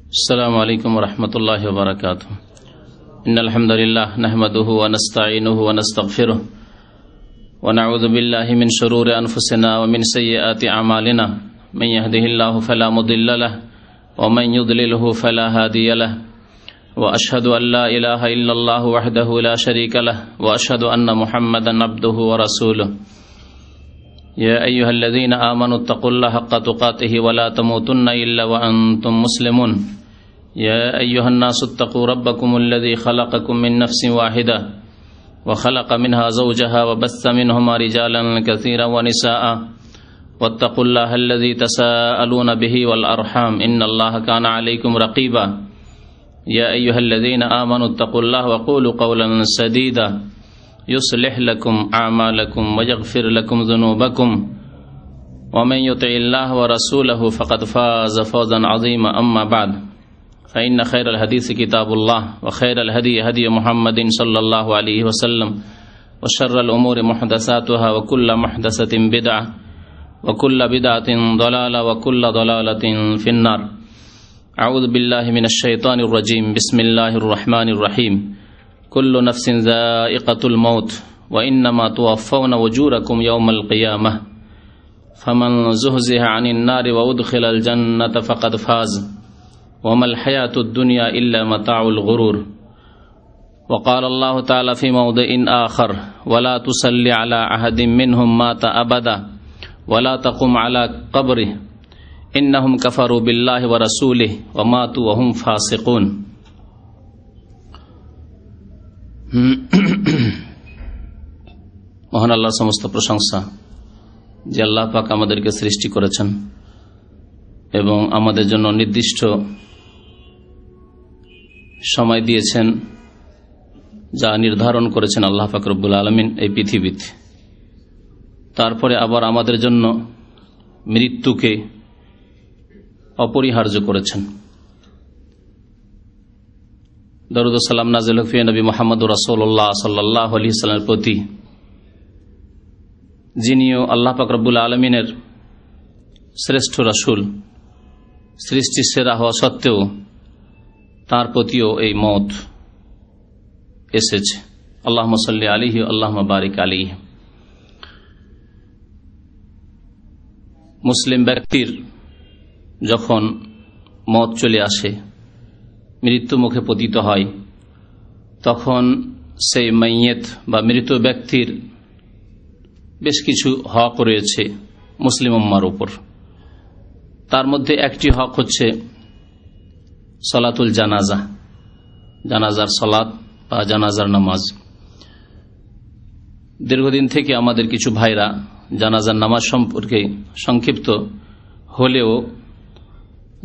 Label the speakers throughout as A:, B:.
A: السلام عليكم ورحمة الله وبركاته. إن الحمد لله نحمده ونستعينه ونستغفره ونعوذ بالله من شرور أنفسنا ومن سيئات أعمالنا من يهده الله فلا مضل له ومن يضلله فلا هادي له وأشهد أن لا إله إلا الله وحده لا شريك له وأشهد أن محمدا عبده ورسوله. يا أيها الذين آمنوا اتقوا الله حق تقاته ولا تموتن إلا وأنتم مسلمون. يا أيها الناس اتقوا ربكم الذي خلقكم من نفس واحدة وخلق منها زوجها وبث منهما رجالا كثيرا ونساء واتقوا الله الذي تساءلون به والأرحام إن الله كان عليكم رقيبا. يا أيها الذين آمنوا اتقوا الله وقولوا قولا سديدا يصلح لكم أعمالكم ويغفر لكم ذنوبكم ومن يطع الله ورسوله فقد فاز فوزا عظيما. أما بعد فإن خير الحديث كتاب الله وخير الهدي هدي محمد صلى الله عليه وسلم وشر الأمور محدثاتها وكل محدثة بدعة وكل بدعة ضلالة وكل ضلالة في النار. أعوذ بالله من الشيطان الرجيم. بسم الله الرحمن الرحيم. كل نفس ذائقة الموت وإنما توفون أجوركم يوم القيامة فمن زحزح عن النار وأدخل الجنة فقد فاز وما الحياة الدنيا إلا متاع الغرور. وقال الله تعالى في موضع آخر ولا تصل على أحد منهم مات أبدا ولا تقم على قبره إنهم كفروا بالله ورسوله وماتوا وهم فاسقون. মহান আল্লাহর সমস্ত প্রশংসা যে আল্লাহ পাক আমাদেরকে সৃষ্টি করেছেন এবং আমাদের জন্য নির্দিষ্ট সময় দিয়েছেন যা নির্ধারণ করেছেন আল্লাহ পাক রব্বুল আলামিন এই পৃথিবীতে। তারপরে আবার আমাদের জন্য মৃত্যুকে অপরিহার্য করেছেন। দরুদ ও সালাম নাযিল হোক নবী মুহাম্মদুর রাসূলুল্লাহ সাল্লাল্লাহু আলাইহি ওয়াসাল্লামের প্রতি, যিনিও আল্লাহ পাক রব্বুল আলামিনের শ্রেষ্ঠ রাসূল, সৃষ্টির সেরা হওয়া সত্ত্বেও তার প্রতিও এই মওত এসেছে। আল্লাহুম্মা সাল্লি আলাইহি আল্লাহুম্মা বারিক আলাইহি। মুসলিম ব্যক্তির যখন মওত চলে আসে, মৃত্যু মুখে পতিত হয়, তখন সেই মাইয়েত বা মৃত ব্যক্তির বেশ কিছু হক রয়েছে মুসলিম উম্মার উপর। তার মধ্যে একটি হক হচ্ছে সলাতুল জানাজা, জানাজার সলাত বা জানাজার নামাজ। দীর্ঘদিন থেকে আমাদের কিছু ভাইরা জানাজার নামাজ সম্পর্কে সংক্ষিপ্ত হলেও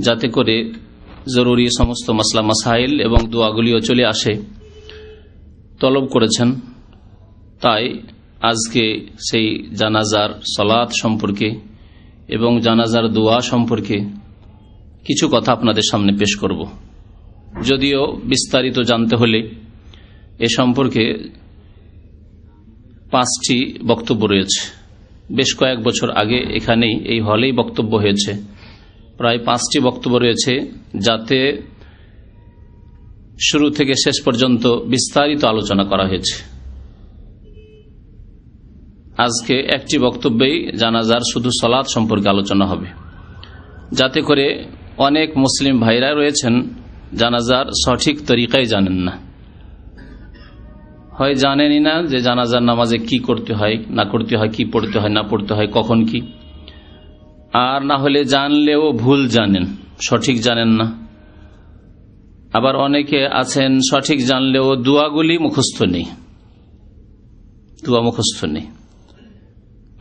A: যাতে করে জরুরি সমস্ত মাসলা মাসাইল এবং দোয়াগুলিও চলে আসে তলব করেছেন। তাই আজকে সেই জানাজার সলাত সম্পর্কে এবং জানাজার দোয়া সম্পর্কে কিছু কথা আপনাদের সামনে পেশ করব। যদিও বিস্তারিত জানতে হলে এ সম্পর্কে 5টি বক্তব্য রয়েছে। বেশ কয়েক বছর আগে এখানেই এই হলেই বক্তব্য হয়েছে, প্রায় 5টি বক্তব্য রয়েছে, যাতে শুরু থেকে শেষ পর্যন্ত বিস্তারিত আলোচনা করা হয়েছে। আজকে একটি বক্তব্যেই জানাজার শুধু সলাত সম্পর্কে আলোচনা হবে, যাতে করে অনেক মুসলিম ভাইরা রয়েছেন জানাজার সঠিক তরিকায় জানেন না, হয় জানেনই না যে জানাজার নামাজে কি করতে হয় না করতে হয়, কি পড়তে হয় না পড়তে হয়, কখন কি, আর না হলে জানলেও ভুল জানেন, সঠিক জানেন না। আবার অনেকে আছেন সঠিক জানলেও দোয়াগুলি মুখস্থ নেই, দোয়া মুখস্থ নেই।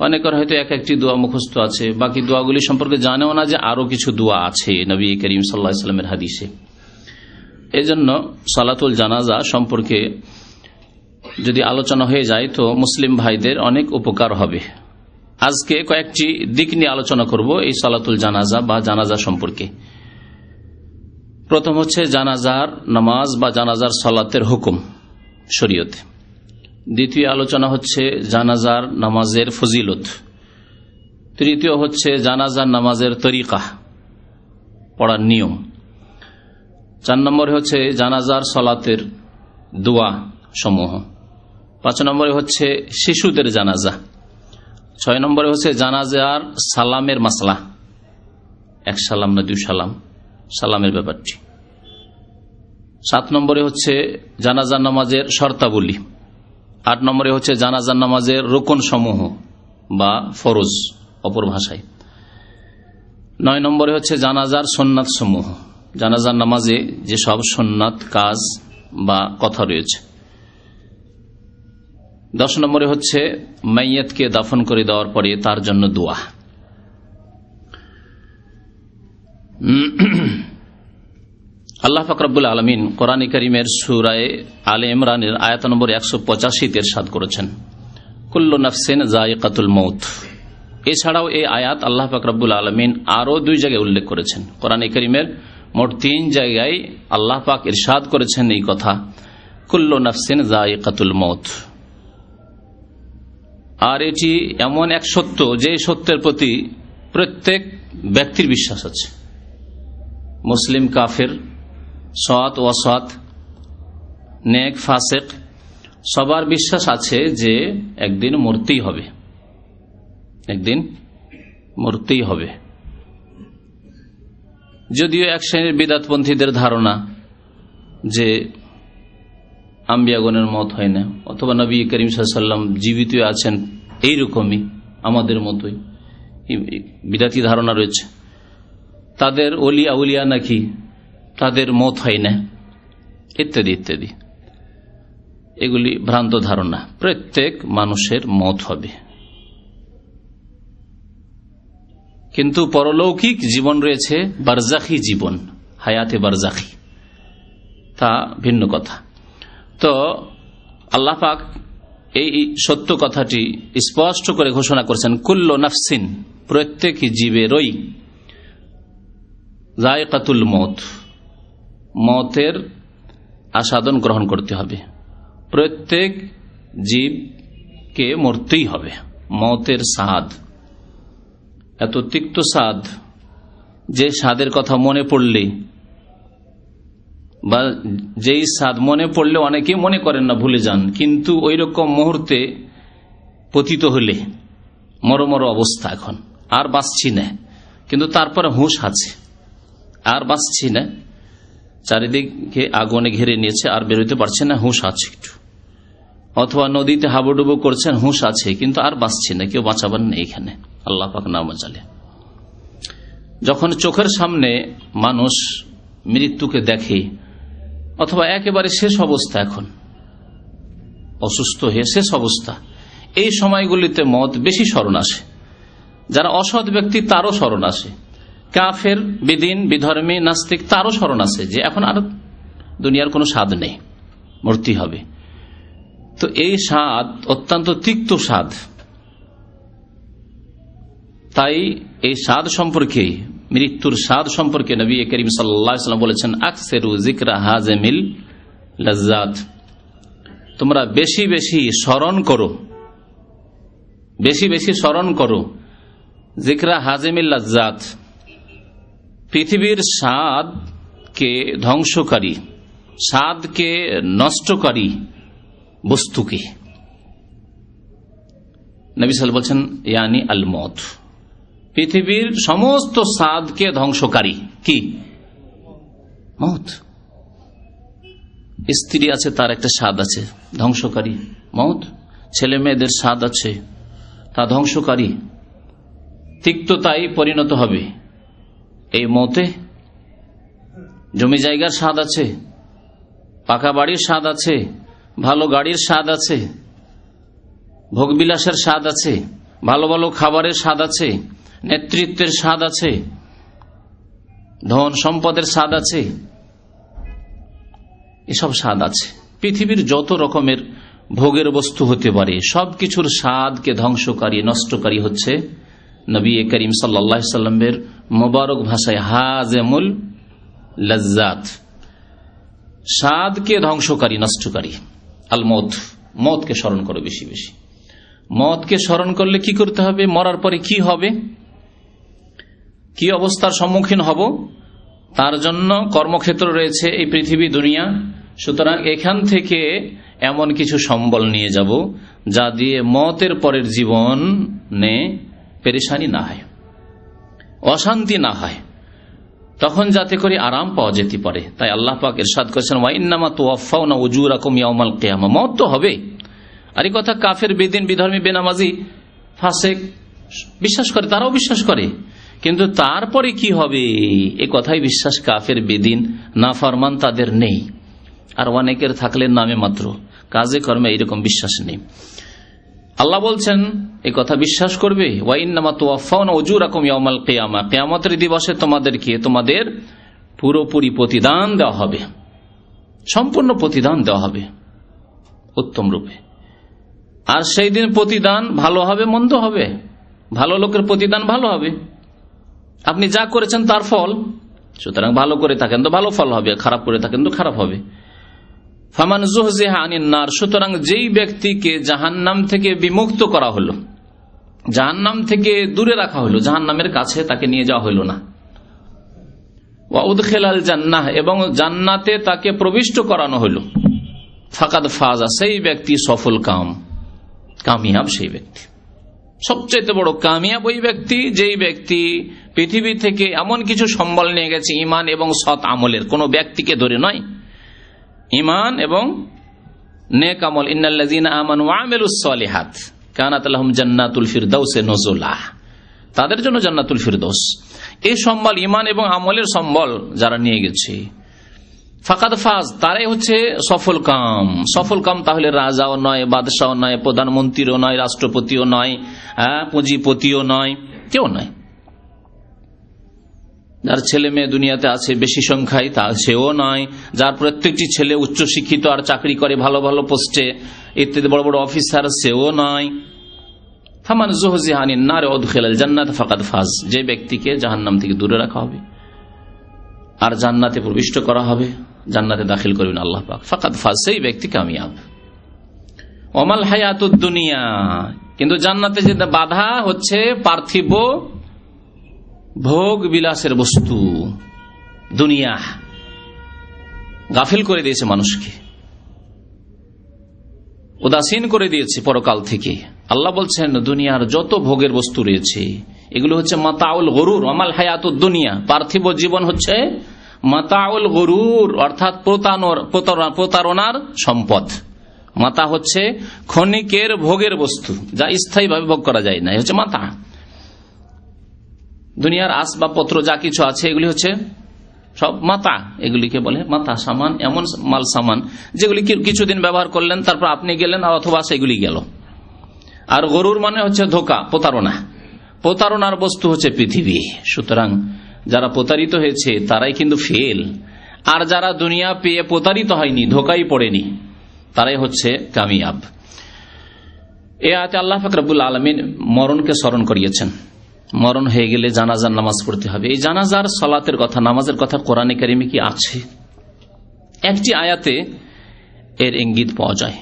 A: অনেকের হয়তো একটি দোয়া মুখস্থ আছে, বাকি দোয়াগুলি সম্পর্কে জানেও না যে আরো কিছু দোয়া আছে নবী করিম সাল্লাল্লাহু আলাইহি ওয়াসাল্লামের হাদিসে। এজন্য সালাতুল জানাজা সম্পর্কে যদি আলোচনা হয়ে যায় তো মুসলিম ভাইদের অনেক উপকার হবে। আজকে কয়েকটি দিক নিয়ে আলোচনা করব এই সালাতুল জানাজা বা জানাজা সম্পর্কে। প্রথম হচ্ছে জানাজার নামাজ বা জানাজার সালাতের হুকুম শরীয়তে। দ্বিতীয় আলোচনা হচ্ছে জানাজার নামাজের ফজিলত। তৃতীয় হচ্ছে জানাজার নামাজের তরিকা, পড়ার নিয়ম। 4 নম্বরে হচ্ছে জানাজার সালাতের দোয়া সমূহ। 5 নম্বরে হচ্ছে শিশুদের জানাজা। 6 নম্বরে হচ্ছে জানাজার সালামের মাসলা, 1 সালাম না 2 সালাম, সালামের ব্যাপারটি। 7 নম্বরে হচ্ছে জানাজার নামাজের শর্তাবলী। 8 নম্বরে হচ্ছে জানাজার নামাজের রোকন সমূহ বা ফরজ অপর ভাষায়। 9 নম্বরে হচ্ছে জানাজার সুন্নাত সমূহ, জানাজার নামাজে যে সব সুন্নাত কাজ বা কথা রয়েছে। 10 নম্বরে হচ্ছে মাইয়াতকে দাফন করে দেওয়ার পরে তার জন্য দোয়া। আল্লাহ পাক রব্বুল আলামিন কোরআন কারীমের সূরা আলে ইমরানের আয়াত নম্বর 185 ইরশাদ করেছেন, কুল্লু নাফসিন যায়িকাতুল মউত। এছাড়াও এই আয়াত আল্লাহ পাক রব্বুল আলামিন আরো 2 জায়গায় উল্লেখ করেছেন। কোরআন কারীমের মোট 3 জায়গায় আল্লাহ পাক ইরশাদ করেছেন এই কথা, কুল্লু নাফসিন যায়িকাতুল মউত। আর এটি এমন এক সত্য যে সত্যের প্রতি প্রত্যেক ব্যক্তির বিশ্বাস আছে, মুসলিম কাফের, সৎ অসৎ, নেক ফাসেক, সবার বিশ্বাস আছে যে একদিন মরতেই হবে, একদিন মরতেই হবে। যদিও এক শ্রেণীর বিদআতপন্থীদের ধারণা যে আম্বিয়াগণের মত হয় না, অথবা নবী করিম সাল্লাল্লাহু আলাইহি ওয়াসাল্লাম জীবিত আছেন এইরকমই আমাদের মতোই, বিদআতি ধারণা রয়েছে। তাদের ওলি আউলিয়া নাকি তাদের মত হয় না, ইত্যাদি ইত্যাদি। এগুলি ভ্রান্ত ধারণা। প্রত্যেক মানুষের মত হবে, কিন্তু পরলৌকিক জীবন রয়েছে, বারজাখী জীবন, হায়াতে বারজাখী, তা ভিন্ন কথা। তো আল্লাহ পাক এই সত্য কথাটি স্পষ্ট করে ঘোষণা করেছেন, কুল্লু নাফসিন, প্রত্যেক জীবেরই, যায়িকাতুল মউত, মতের আস্বাদন গ্রহণ করতে হবে। প্রত্যেক জীবকে মরতেই হবে। মতের স্বাদ এত তিক্ত স্বাদ যে স্বাদের কথা মনে পড়লে, বা যেই স্বাদ মনে পড়লে অনেকেই মনে করেন না, ভুলে যান, কিন্তু ওই রকম মুহূর্তে পতিত হলে মরমর অবস্থা, এখন আর বাঁচছি না, কিন্তু তারপরে হুঁশ আছে, আর বাঁচছি না, চারিদিকে আগুনে ঘিরে নিয়েছে, আর বেরোতে পারছে না, হুঁশ আছে একটু। অথবা নদীতে হাবুডুবু করছেন, হুঁশ আছে, কিন্তু আর বাঁচছি না, কেউ বাঁচাবার নেই এখানে, আল্লাহ পাক না বাঁচালে। যখন চোখের সামনে মানুষ মৃত্যুকে দেখে, অথবা একেবারে শেষ অবস্থা, এখন অসুস্থ হয়ে শেষ অবস্থা, এই সময়গুলিতে মত বেশি স্মরণ আসে। যারা অসৎ ব্যক্তি তারও স্মরণ আসে, কাফের, বিদিন, বিধর্মী, নাস্তিক, তারও স্মরণ আসে যে এখন আর দুনিয়ার কোনো স্বাদ নেই, মরতে হবে। তো এই স্বাদ অত্যন্ত তিক্ত স্বাদ। তাই এই স্বাদ সম্পর্কে, মৃত্যুর স্বাদ সম্পর্কে নবী করিম সাল্লাল্লাহু আলাইহি ওয়াসাল্লাম বলেছেন, আকসিরু যিকরা হাযিমিল লাজ্জাত, তোমরা বেশি বেশি স্মরণ করো, বেশি বেশি স্মরণ করো যিকরা হাযিমিল লাজ্জাত, পৃথিবীর স্বাদকে ধ্বংসকারী, স্বাদকে নষ্টকারী বস্তুকে। নবী সাল্লাল্লাহু আলাইহি ওয়াসাল্লাম বলছেন ইয়ানি আল মউত, পৃথিবীর সমস্ত স্বাদকে ধ্বংসকারী কি? মউত। স্ত্রী আছে, তার একটা স্বাদ আছে, ধ্বংসকারী মউত। ছেলে মেয়েদের স্বাদ আছে, তা ধ্বংসকারী, তিক্ততায় পরিণত হবে এই মউতে। জমি জায়গার স্বাদ আছে, পাকা বাড়ির স্বাদ আছে, ভালো গাড়ির স্বাদ আছে, ভোগবিলাসের স্বাদ আছে, ভালো ভালো খাবারের স্বাদ আছে, নেতৃত্বের স্বাদ আছে, ধন সম্পদের স্বাদ আছে, এসব স্বাদ আছে। পৃথিবীর যত রকমের ভোগের বস্তু হতে পারে সবকিছুর স্বাদকে ধ্বংসকারী, নষ্টকারী হচ্ছে নবী করিম সাল্লাল্লাহু আলাইহি ওয়াসাল্লামের মোবারক ভাষায় হাযিমুল লাজ্জাত, স্বাদকে ধ্বংসকারী, নষ্টকারী। আল মউত, মউতকে স্মরণ করো বেশি বেশি। মউতকে স্মরণ করলে কি করতে হবে, মরার পরে কি হবে, কি অবস্থার সম্মুখীন হব, তার জন্য কর্মক্ষেত্র রয়েছে এই পৃথিবী দুনিয়া। সুতরাং এখান থেকে এমন কিছু সম্বল নিয়ে যাব যা দিয়ে মতের পরের জীবনে পেরেশানি না হয়, অশান্তি না হয়, তখন যাতে করে আরাম পাওয়া যেতে পারে। তাই আল্লাহ পাক ইরশাদ করেছেন, ওয়া ইন্নামা তুওয়াফাউনা উজুরাকুম ইয়াউমাল কিয়ামা, মত তো হবে। আর এই কথা কাফের, বেদিন, বিধর্মী, বেনামাজি, ফাসেক বিশ্বাস করে, তারাও বিশ্বাস করে। কিন্তু তারপরে কি হবে এ কথাই বিশ্বাস কাফের, বেদিন, নাফরমান তাদের নেই। আর অনেকের থাকলে নামে মাত্র, কাজে কর্মে এইরকম বিশ্বাস নেই। আল্লাহ বলছেন এই কথা বিশ্বাস করবে, ওয়া ইন্নামা তুওয়াফাউনা উজুরাকুম ইয়াউমাল কিয়ামা, কিয়ামতের দিবসে তোমাদের পুরোপুরি প্রতিদান দেওয়া হবে, সম্পূর্ণ প্রতিদান দেওয়া হবে উত্তম রূপে। আর সেই দিন প্রতিদান ভালো হবে, মন্দ হবে। ভালো লোকের প্রতিদান ভালো হবে, আপনি যা করেছেন তার ফল। সুতরাং ভালো করে থাকেন তো ভালো ফল হবে, খারাপ করে থাকেন তো খারাপ হবে। ফামান যুহজিহা আনিন নার, সুতরাং যেই ব্যক্তিকে জাহান্নাম থেকে বিমুক্ত করা হলো, জাহান্নাম থেকে দূরে রাখা হলো, জাহান্নামের কাছে তাকে নিয়ে যাওয়া হলো না। ওয়া উদখিলাল জান্নাহ, এবং জান্নাতে তাকে প্রবিষ্ট করানো হলো। ফাকাদ ফাজা, সেই ব্যক্তি সফল কামিয়াব, সেই ব্যক্তি সবচেয়ে বড় কামিয়াব ওই ব্যক্তি যেই ব্যক্তি পৃথিবী থেকে এমন কিছু সম্বল নিয়ে গেছে ঈমান এবং সৎ আমলের, কোন ব্যক্তিকে ধরে নয়, ঈমান এবং নেক আমল। ইন্নাল্লাযীনা আমানু ওয়া আমিলুস সালিহাত কানাত লাহুম জান্নাতুল ফিরদাউসে নুজুলা, তাদের জন্য জান্নাতুল ফিরদৌস। এই সম্বল, ঈমান এবং আমলের সম্বল যারা নিয়ে গেছে, ফাকাদ ফাজ, তারাই হচ্ছে সফল কাম। তাহলে রাজাও নয়, বাদশাহ নয়, প্রধানমন্ত্রীও নয়, রাষ্ট্রপতিও নয়, পুঁজিপতিও নয়, কেউ নয়। যার ছেলে মেয়ে দুনিয়াতে আছে বেশি সংখ্যায়, তা সেও নয়। যার প্রত্যেকটি ছেলে উচ্চশিক্ষিত আর চাকরি করে ভালো ভালো পোস্টে ইত্যাদি, বড় বড় অফিসার, সেও নয়। ফামান যুহজিহা আনিন নার ওয়া উদখিলাল জান্নাত ফাকাদ ফাজ, যে ব্যক্তিকে জাহান্নাম থেকে দূরে রাখা হবে আর জান্নাতে প্রবিষ্ট করা হবে, জান্নাতে দাখিল করবেন আল্লাহ পাক, ফাকাদ ফাজ, সেই ব্যক্তি কামিয়াব। ওমাল হায়াতুদ দুনিয়া, কিন্তু জান্নাতে যে বাধা হচ্ছে পার্থিব ভোগ বিলাসের বস্তু, দুনিয়া গাফিল করে দিয়েছে মানুষকে, উদাসীন করে দিয়েছে পরকাল থেকে। আল্লাহ বলছেন দুনিয়ার যত ভোগের বস্তু রয়েছে এগুলো হচ্ছে মাতাউল গরুর। আমাল হায়াতুদ দুনিয়া, পার্থিব জীবন হচ্ছে মাতাউল গরুর, অর্থাৎ প্রতারণার সম্পদ। মাতা হচ্ছে ক্ষণিকের ভোগের বস্তু, যা স্থায়ীভাবে ভোগ করা যায় না, হচ্ছে মাতা। দুনিয়ার আসবাবপত্র যা কিছু আছে এগুলি হচ্ছে সব মাতা, এগুলিকে বলে মাতা সামান, এমন মাল সামান যেগুলি কিছুদিন ব্যবহার করলেন, তারপর আপনি গেলেন অথবা সেগুলি গেল। আর গরুর মানে হচ্ছে ধোঁকা, প্রতারণার বস্তু হচ্ছে পৃথিবী। সুতরাং যারা প্রতারিত হয়েছে তারাই কিন্তু ফেল, আর যারা দুনিয়া পেয়ে প্রতারিত হয়নি, ধোঁকাই পড়েনি, তারাই হচ্ছে কামিয়াব। এ আয়াতে আল্লাহ পাক রব্বুল আলামিন মরণকে স্মরণ করিয়েছেন। মরণ হয়ে গেলে জানাজার নামাজ পড়তে হবে। এই জানাজার সালাতের কথা, নামাজের কথা কোরআনে কারিমে কি আছে? একটি আয়াতে এর ইঙ্গিত পাওয়া যায়।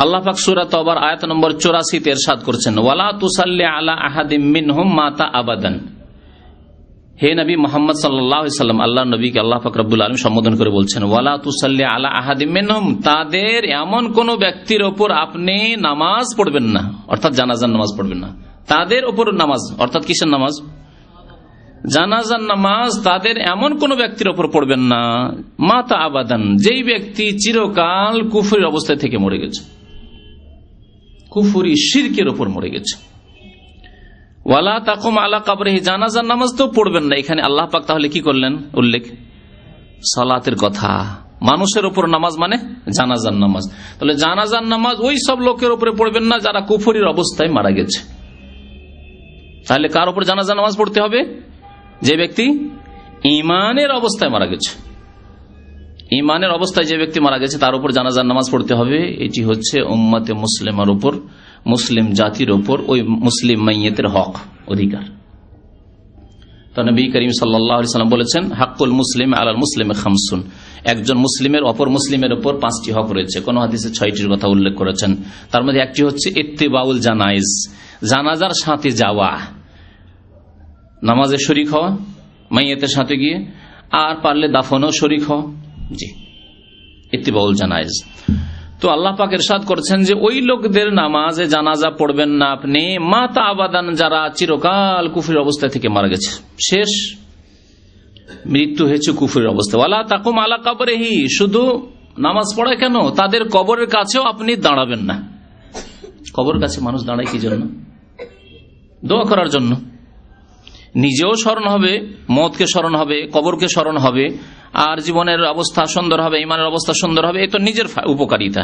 A: আল্লাহ পাক সূরা তাওবার আয়াত নম্বর 84 তে ইরশাদ করেছেন, ওয়ালা তুসাল্লি আলা আহাদিম মিনহুম মাতা আবাদান। হে নবী মুহাম্মদ সাল্লাল্লাহু আলাইহি সাল্লাম, আল্লাহর নবীকে আল্লাহ পাক রব্বুল আলামিন সম্বোধন করে বলছেন, ওয়ালা তুসাল্লি আলা আহাদিম মিনহুম, তাদের এমন কোন ব্যক্তির উপর আপনি নামাজ পড়বেন না, অর্থাৎ জানাজার নামাজ পড়বেন না। তাদের উপর নামাজ অর্থাৎ কিসের নামাজ? জানাজার নামাজ। তাদের এমন কোন ব্যক্তির উপর পড়বেন না মাতা আবাদান, যেই ব্যক্তি চিরকাল কুফরির অবস্থায় থেকে মরে গেছে, কুফরি শিরকের উপর মরে গেছে। ওয়ালা তাকুম আলা কবরিহি, জানাজার নামাজ তো পড়বেন না। এখানে আল্লাহ পাক তাহলে কি করলেন উল্লেখ? সালাতের কথা। মানুষের উপর নামাজ মানে জানাজার নামাজ। তাহলে জানাজার নামাজ ওই সব লোকের উপরে পড়বেন না যারা কুফরির অবস্থায় মারা গেছে। তাহলে কার উপর জানাজার নামাজ পড়তে হবে? যে ব্যক্তি ঈমানের অবস্থায় মারা গেছে। ঈমানের অবস্থায় যে ব্যক্তি মারা গেছে তার উপর জানাজার নামাজ পড়তে হবে। এটি হচ্ছে উম্মতে মুসলিমার উপর, মুসলিম জাতির উপর ওই মুসলিম মাইয়িতের হক, অধিকার। তো নবী করিম সাল্লাল্লাহু আলাইহি সাল্লাম বলেছেন, হাক্কুল মুসলিম আলাল মুসলিমে খামসুন, একজন মুসলিমের অপর মুসলিমের উপর 5টি হক রয়েছে। কোন হাদিসে 6টির কথা উল্লেখ করেছেন। তার মধ্যে একটি হচ্ছে ইত্তিবাউল জানাইজ, জানাজার সাথে যাওয়া, নামাজে শরীক হওয়া, মাইয়াতের সাথে গিয়ে, আর পারলে দাফনও শরীক হও। জি, ইত্তিবাউল জানাইজ। তো আল্লাহ পাক ইরশাদ করছেন যে ওই লোকদের নামাজে জানাজা পড়বেন না আপনি, মাতা আবাদান, যারা চিরকাল কুফরির অবস্থা থেকে মারা গেছে, শেষ মৃত্যু হয়েছে কুফরির অবস্থা। ওয়ালা তাকুম আলা কবরিহি, শুধু নামাজ পড়ায় কেন, তাদের কবরের কাছেও আপনি দাঁড়াবেন না। কবরের কাছে মানুষ দাঁড়ায় কি জন্য? দোয়া করার জন্য। নিজেও স্মরণ হবে, মওতকে স্মরণ হবে, কবরকে স্মরণ হবে, আর জীবনের অবস্থা সুন্দর হবে, ইমানের অবস্থা সুন্দর হবে। এই তো নিজের উপকারিতা।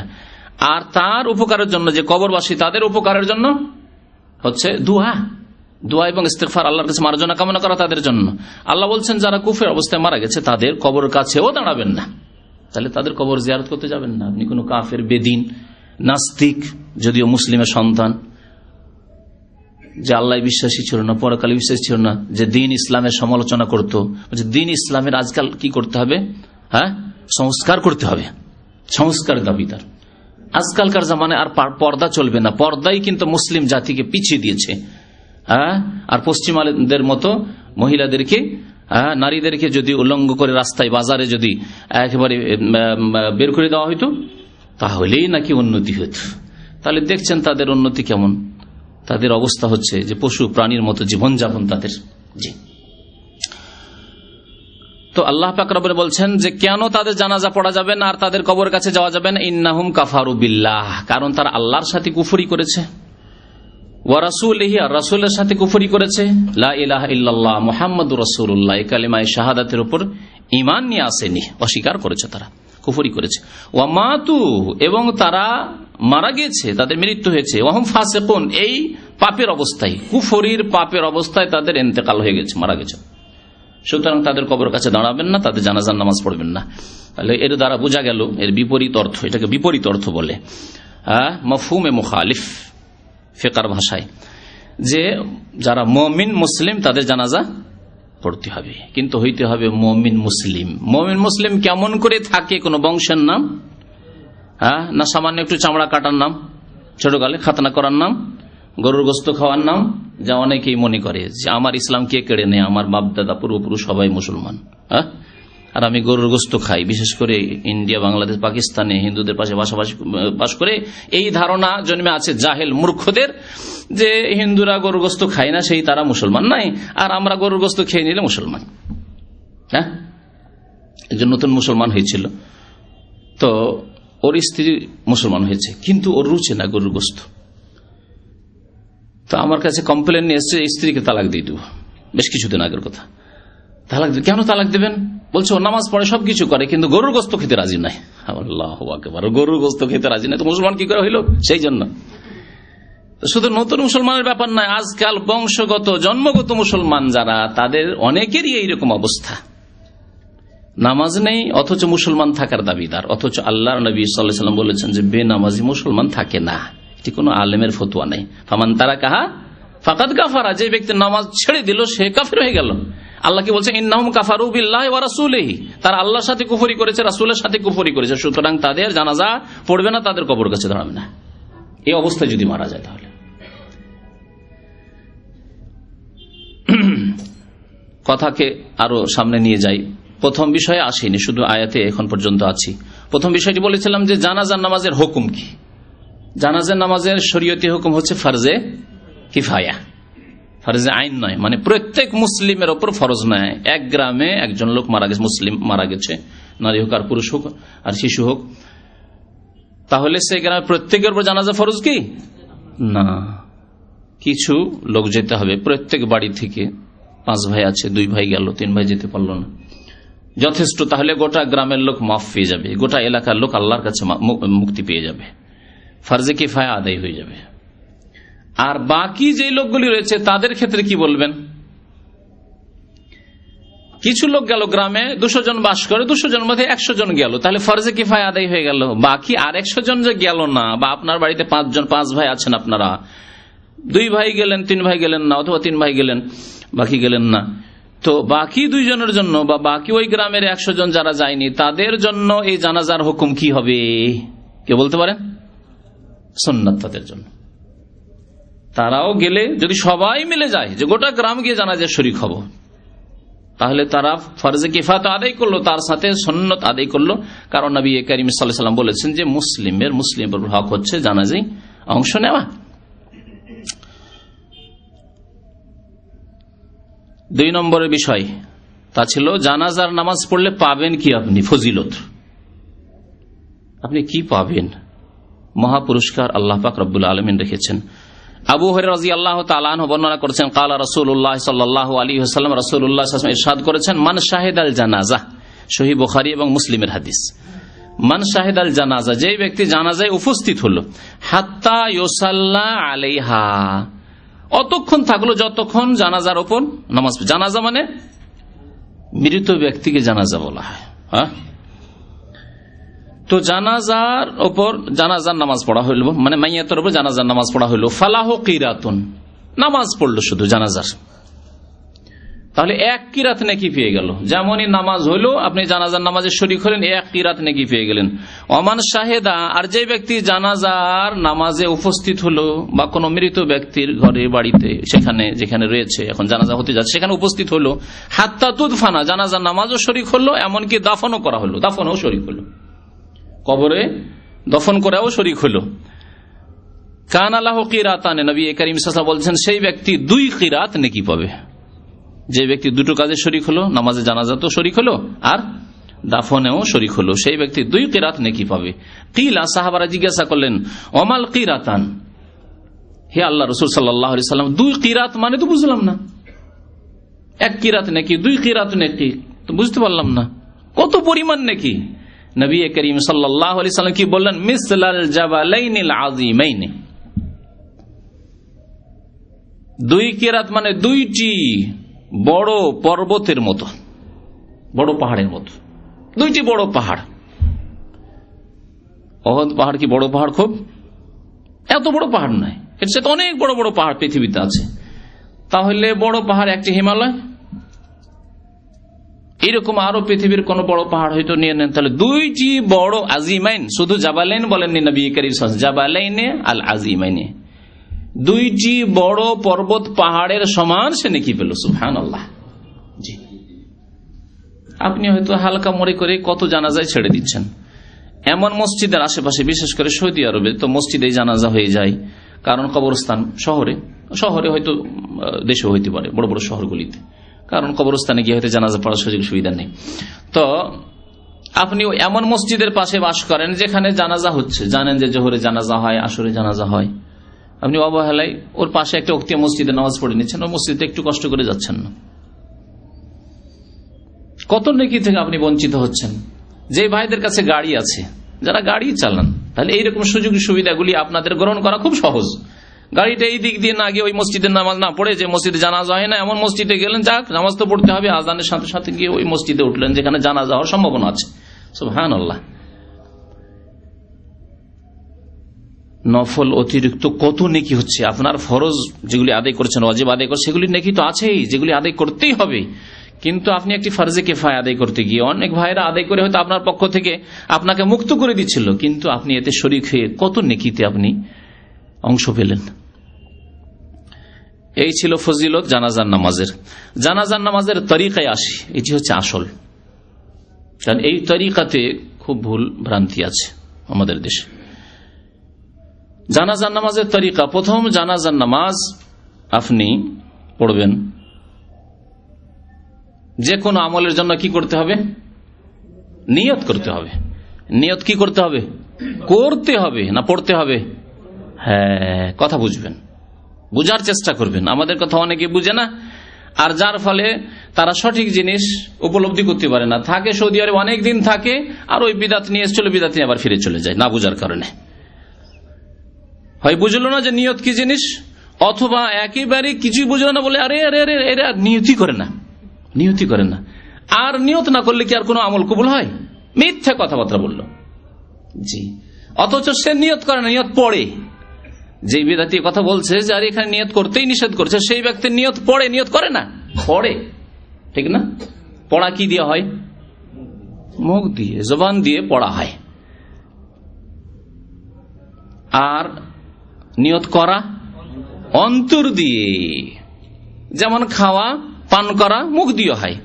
A: আর তার উপকারের জন্য, যে কবরবাসী তাদের উপকারের জন্য হচ্ছে দোয়া এবং ইস্তিগফার, আল্লাহর কাছে মার্জনা কামনা করা তাদের জন্য। আল্লাহ বলছেন যারা কুফরের অবস্থায় মারা গেছে তাদের কবর কাছেও দাঁড়াবেন না। তাহলে তাদের কবর জিয়ারত করতে যাবেন না আপনি। কোনো কাফের, বেদিন, নাস্তিক, যদিও মুসলিমের সন্তান, যে আল্লাহ বিশ্বাসী ছিল না, পরকালে বিশ্বাসী ছিল না, যে দিন ইসলামের সমালোচনা করত, দিন ইসলামের আজকাল কি করতে হবে? সংস্কার করতে হবে, সংস্কার দাবিদার। আজকালকার জামানায় আর পর্দা চলবে না। পর্দাই কিন্তু মুসলিম জাতিকে পিছিয়ে দিয়েছে। আর পশ্চিমাদের মতো মহিলাদেরকে, নারীদেরকে যদি উল্লঙ্ঘ করে রাস্তায় বাজারে যদি একেবারে বের করে দেওয়া হইতো তাহলেই নাকি উন্নতি হইত। তাহলে দেখছেন তাদের উন্নতি কেমন। তাদের অবস্থা হচ্ছে যে পশু প্রাণীর মতো জীবনযাপন তাদের। জি, তো আল্লাহ পাক রব্বুল বলছেন যে কেন তাদের জানাজা পড়া যাবে না আর তাদের কবর কাছে যাওয়া যাবে না? ইন্নাহুম কাফারু বিল্লাহ, কারণ তারা আল্লাহর সাথে কুফরি করেছে, ওয়া রাসূলিহি, আর রাসূলের সাথে কুফরি করেছে, লা ইলাহা ইল্লাল্লাহ মুহাম্মাদুর রাসূলুল্লাহ, এই কালিমায়ে শাহাদাতের উপর ঈমান নিয়ে আসেনি, অস্বীকার করেছে, তারা কুফরি করেছে। ওয়া মাতু, এবং তারা মারা গেছে, তাদের মৃত্যু হয়েছে। ওয়াহুম ফাসিকুন, এই পাপের অবস্থায়, কুফরির পাপের অবস্থায় তাদের ইন্তেকাল হয়ে গেছে, মারা গেছে। সুতরাং তাদের কবর কাছে দাঁড়াবেন না, তাদের জানাজার নামাজ পড়বেন না। তাহলে এর দ্বারা বোঝা গেল এর বিপরীত অর্থ, এটাকে বিপরীত অর্থ বলে, মাফহুমে মুখালিফ ফিকর ভাষায়, যে যারা মুমিন মুসলিম তাদের জানাজা পড়তে হবে, কিন্তু হইতে হবে মুমিন মুসলিম। মুমিন মুসলিম কেমন করে থাকে? কোন বংশের নাম, না সামান্য একটু চামড়া কাটার নাম, ছোট গালে খাতনা করার নাম, গরুর গোস্ত খাওয়ার নাম, যা অনেকেই মনে করে যে আমার ইসলাম কে কেড়ে নেয়, আমার বাপ দাদা পূর্বপুরুষ সবাই মুসলমান, আর আমি গরুর গোস্ত খাই। বিশেষ করে ইন্ডিয়া, বাংলাদেশ, পাকিস্তানে হিন্দুদের পাশে বাস করে এই ধারণা জন্মে আছে জাহেল মূর্খদের, যে হিন্দুরা গরুর গোস্ত খায় না, সেই তারা মুসলমান নাই, আর আমরা গরুর গোস্ত খেয়ে নিলে মুসলমান। একজন নতুন মুসলমান হয়েছিল, তো ওর স্ত্রী মুসলমান হয়েছে, কিন্তু ওর রুচে না গরুর গোস্ত। তো আমার কাছে কমপ্লেন নিয়ে এসছে, স্ত্রীকে তালাক দিয়ে দেবো। বেশ কিছুদিন আগের কথা। তালাক, কেন তালাক দেবেন? বলছে ও নামাজ পড়ে, সবকিছু করে, কিন্তু গরুর গোস্ত খেতে রাজি নাই। আল্লাহু আকবার, গরুর গোস্ত খেতে রাজি নাই তো মুসলমান কি করে হইল? সেই জন্য শুধু নতুন মুসলমানের ব্যাপার নয়, আজকাল বংশগত জন্মগত মুসলমান যারা, তাদের অনেকেরই এইরকম অবস্থা। নামাজ নেই অথচ মুসলমান থাকার দাবিদার, অথচ আল্লাহর নবী সাল্লাল্লাহু আলাইহি ওয়াসাল্লাম বলেছেন যে বেনামাজি মুসলমান থাকে না। এটি কোনো আলেমের ফতোয়া নেই। ফামান তারাকাহা ফাকাদ কাফারা, যে ব্যক্তি নামাজ ছেড়ে দিল সে কাফির হয়ে গেল। আল্লাহ কি বলছে? ইন্নাহুম কাফারু বিল্লাহি ওয়া রাসূলিহি, তারা আল্লাহর সাথে কুফরি করেছে, রাসূলের সাথে কুফরি করেছে, সুতরাং তাদের জানাজা পড়বে না, তাদের কবর কাছে দাঁড়াবে না। এই অবস্থায় যদি মারা যায় তাহলে কথাকে আরো সামনে নিয়ে যাই। প্রথম বিষয়ে আসেনি, শুধু আয়াতে এখন পর্যন্ত আছি। প্রথম বিষয়টি বলেছিলাম যে জানাজার নামাজের হুকুম কি। জানাজার নামাজের শরীয়তি হুকুম হচ্ছে ফরজে কিফায়া, ফরজে আইন নয়, মানে প্রত্যেক মুসলিমের ওপর ফরজ নয়। এক গ্রামে একজন লোক মারা গেছে, মুসলিম মারা গেছে, নারী হোক আর পুরুষ হোক আর শিশু হোক, তাহলে সেই গ্রামে প্রত্যেকের উপর জানাজা ফরজ কি না, কিছু লোক যেতে হবে। প্রত্যেক বাড়ি থেকে 5 ভাই আছে, 2 ভাই গেল, 3 ভাই যেতে পারলো না, যথেষ্ট। তাহলে গোটা গ্রামের লোক মাফ পেয়ে যাবে, গোটা এলাকার লোক আল্লাহর কাছে মুক্তি পেয়ে যাবে, ফরজে কিফায়া আদায় হয়ে যাবে। আর বাকি যে লোকগুলি রয়েছে তাদের ক্ষেত্রে কি বলবেন? কিছু লোক গেল গ্রামে, 200 জন বাস করে, 200 জন মধ্যে 100 জন গেল, তাহলে ফরজে কিফায়া আদায় হয়ে গেল। বাকি আর 100 জন যে গেল না, বা আপনার বাড়িতে 5 ভাই আছেন, আপনারা 2 ভাই গেলেন, 3 ভাই গেলেন না, অথবা 3 ভাই গেলেন, বাকি গেলেন না, তো বাকি 2 জনের জন্য বা বাকি ওই গ্রামের 100 জন যারা যায়নি তাদের জন্য এই জানাজার হুকুম কি হবে? কে বলতে পারেন? সুন্নাত তাদের জন্য। তারাও গেলে যদি সবাই মিলে যায় যে গোটা গ্রাম গিয়ে জানাজার শরীক হব, তাহলে তারা ফরজে কিফায়াত আদায় করলো, তার সাথে সুন্নত আদায় করলো। কারণ নবী করিম সাল্লাল্লাহু আলাইহি ওয়াসাল্লাম বলেছেন যে মুসলিমের হক হচ্ছে জানাজায় অংশ নেওয়া। 2 নম্বরের বিষয় তা ছিল জানাজার নামাজ পড়লে পাবেন কি আপনি ফজিলত, আপনি কি পাবেন? মহাপুরস্কার আল্লাহ পাক রব্বুল আলামিন রেখেছেন। আবু হুরায়রা রাদিয়াল্লাহু তাআলা আনহু বর্ণনা করেছেন, ক্বালা রাসূলুল্লাহ সাল্লাল্লাহু আলাইহি ওয়াসাল্লাম, রাসূলুল্লাহ সাল্লাল্লাহু আলাইহি ওয়াসাল্লাম ইরশাদ করেছেন, মান শাহিদাল জানাজা, সহিহ বুখারী এবং মুসলিমের হাদিস। মান শাহিদাল জানাজা, যে ব্যক্তি জানাজায় উপস্থিত হলো, হাত্তা ইউসাল্লা আলাইহা, অতক্ষণ থাকলো যতক্ষণ জানাজার উপর নামাজ। জানাজা মানে মৃত ব্যক্তিকে জানাজা বলা হয়। হ্যাঁ, তো জানাজার উপর জানাজার নামাজ পড়া হইল, মানে মাইয়াতের উপর জানাজার নামাজ পড়া হইল। ফালাহ কিরাতুন, নামাজ পড়লো শুধু জানাজার, তাহলে 1 কিরাত নেকি পেয়ে গেল। যেমনই নামাজ হইল, আপনি জানাজার নামাজে শরীক হলেন, 1 কিরাত নেকি পেয়ে গেলেন। ওমান শাহেদা, আর যে ব্যক্তি জানাজার নামাজে উপস্থিত হলো, বা কোনো মৃত ব্যক্তির ঘরে বাড়িতে সেখানে যেখানে রয়েছে, এখন জানাজা হতে যাচ্ছে, সেখানে উপস্থিত হলো, হাত্তা তুদফানা, জানাজার নামাজও শরীক হলো, এমনকি দাফনও করা হলো, দাফনও শরীক হলো, কবরে দফন করাও শরীক হলো। কান আল্লাহ কিরাতানে, নবী করিম সাল্লাল্লাহু আলাইহি ওয়াসাল্লাম বলছেন সেই ব্যক্তি 2 কিরাত নেকি পাবে। যে ব্যক্তি দুটো কাজে শরীক হলো, নামাজে জানাজা তো শরীক হলো আর দাফনেও শরীক হলো, সেই ব্যক্তি 2 কিরাত নেকি পাবে। কিলা, সাহাবারা জিজ্ঞাসা করলেন, ওমাল কিরাতান, হে আল্লাহ রাসূল সাল্লাল্লাহু আলাইহি ওয়াসাল্লাম, 2 কিরাত মানে তো বুঝলাম না, 1 কিরাত নাকি 2 কিরাত নাকি, তো বুঝতে পারলাম না কত পরিমাণ নাকি। নবী করিম সাল্লাল্লাহু আলাইহি ওয়াসাল্লাম কি বললেন, মিসলাল জাবালাইনিল আযীমাইন, 2 কিরাত মানে 2টি বড় পর্বতের মতো, বড় পাহাড়ের মতো, 2টি বড় পাহাড়। অহদ পাহাড় কি বড় পাহাড়? খুব এত বড় পাহাড় নয়, এর সাথে অনেক বড় বড় পাহাড় পৃথিবীতে আছে। তাহলে বড় পাহাড় একটি হিমালয়, এরকম আরো পৃথিবীর কোন বড় পাহাড় হয়তো নিয়ে নেন, তাহলে 2টি বড় আজিমাইন, শুধু জাবালাইন বলেননি নবী করিম সাল্লাল্লাহু আলাইহি ওয়াসাল্লাম, জাবালাইনে আল আজিমাইনে, 2টি বড় পর্বত পাহাড়ের সমান সে নেকি পেল। সুবহানাল্লাহ। জি, আপনি হয়তো হালকা মনে করে কত জানাজায় ছেড়ে দিচ্ছেন। এমন মসজিদের আশেপাশে, বিশেষ করে সৌদি আরবে তো মসজিদে জানাজা হয়ে যায়, কারণ কবরস্থান শহরে হয়তো দেশে হইতে পারে, বড় বড় শহরগুলিতে, কারণ কবরস্থানে গিয়ে হয়তো জানাজা পড়ার সুযোগ সুবিধা নেই। তো আপনি এমন মসজিদের পাশে বাস করেন যেখানে জানাজা হচ্ছে, জানেন যে জোহরে জানাজা হয়, আসরে জানাজা হয়, আপনি অবহেলায় ওর পাশে একটা উক্তি মসজিদে নামাজ পড়ে নিচ্ছেন, ওই মসজিদে একটু কষ্ট করে যাচ্ছেন না, কত নেকি থেকে আপনি বঞ্চিত হচ্ছেন। যে ভাইদের কাছে গাড়ি আছে, যারা গাড়ি চালান, তাহলে এইরকম সুযোগ সুবিধাগুলি আপনাদের গ্রহণ করা খুব সহজ। গাড়িটা এই দিক দিয়ে না গিয়ে ওই মসজিদের নামাজ না পড়ে, যে মসজিদে জানাজা হয় না এমন মসজিদে গেলেন, যাক নামাজ তো পড়তে হবে, আজানের সাথে সাথে গিয়ে ওই মসজিদে উঠলেন যেখানে জানাজা হওয়ার সম্ভাবনা আছে। সুবহানাল্লাহ। নফল অতিরিক্ত কত নেকি হচ্ছে, আপনার ফরজ যেগুলি আদায় করছেন, ওয়াজিব আদায় করছেন, সেগুলি নেকি তো আছেই, যেগুলি আদায় করতেই হবে, কিন্তু আপনি একটি ফরজে কিফায়া আদায় করতে গিয়ে অনেক ভাইরা আদায় করে হয়তো আপনার পক্ষ থেকে আপনাকে মুক্ত করে দিচ্ছিল, কিন্তু আপনি এতে শরীক হয়ে কত নেকিতে আপনি অংশ পেলেন। এই ছিল ফজিলত জানাজার নামাজের। জানাজার নামাজের তরিকায় আসি, এটি হচ্ছে আসল, কারণ এই তরিকাতে খুব ভুল ভ্রান্তি আছে আমাদের দেশে। জানাজার নামাজের তরিকা, প্রথম জানাজার নামাজ আপনি পড়বেন, যে কোনো আমলের জন্য কি করতে হবে? নিয়ত করতে হবে। নিয়ত কি করতে হবে? করতে হবে না পড়তে হবে? হ্যাঁ, কথা বুঝবেন, বুঝার চেষ্টা করবেন। আমাদের কথা অনেকে বুঝে না, আর যার ফলে তারা সঠিক জিনিস উপলব্ধি করতে পারে না। থাকে সৌদি আরবে অনেক দিন থাকে, আর ওই বিদাত নিয়ে এসেছিল, বিদাত নিয়ে আবার ফিরে চলে যায় না বুঝার কারণে। হয় বুঝলো না যে নিয়ত কি জিনিস, অথবা একেবারে কিছুই বুঝলো না বলে আরে আরে আরে এরা নিয়তি করে না, নিয়তি করে না। আর নিয়ত না করলে কি আর কোনো আমল কবুল হয়? মিথ্যা কথাবার্তা বললো। জি, অথচ সে নিয়ত করে না, নিয়ত পড়ে। যে বিদাতি কথা বলছে যে আর এখানে নিয়ত করতেই নিষেধ করছে, সেই ব্যক্তির নিয়ত পড়ে, নিয়ত করে না, পড়ে। ঠিক না? পড়া কি দিয়ে হয়? মুখ দিয়ে, জবান দিয়ে পড়া হয়। আর নিয়ত করা অন্তর দিয়ে, যেমন খাওয়া পান করা মুখ দিয়ে হয়,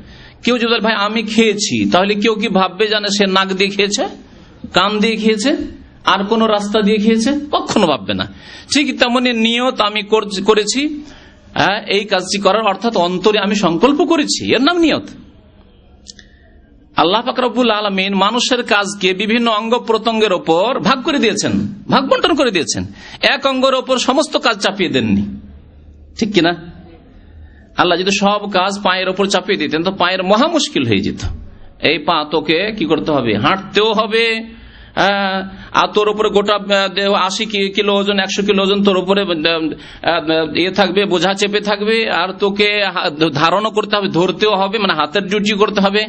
A: কেউ যদি ভাই আমি খেয়েছি, তাহলে কেউ কি ভাববে জানে সে নাক দিয়ে খেয়েছে, কান দিয়ে খেয়েছে, আর কোন রাস্তা দিয়ে খেয়েছে? কখনো ভাববে না। ঠিক তেমনি নিয়ত আমি করেছি এই কাজটি করার, অর্থাৎ অন্তরে আমি সংকল্প করেছি, এর নাম নিয়ত। আল্লাহ পাক রব্বুল আলামিন মানুষের কাজকে বিভিন্ন অঙ্গ প্রত্যঙ্গের ওপর ভাগ করে দিয়েছেন, ভাগ বন্টন করে দিয়েছেন। এক অঙ্গের ওপর সমস্ত কাজ চাপিয়ে দেননি, ঠিক কিনা? আল্লাহ যদি সব কাজ পায়ের ওপর চাপিয়ে দিতেন তো পায়ের মহা মুশকিল হয়ে যেত। এই পা তোকে কি করতে হবে? হাঁটতেও হবে, আর তোর উপরে গোটা 80 কিলো ওজন, 100 কিলো ওজন তোর উপরে থাকবে, বোঝা চেপে থাকবে, আর তোকে ধারণও করতে হবে, ধরতেও হবে, মানে হাতের ডিউটি করতে হবে,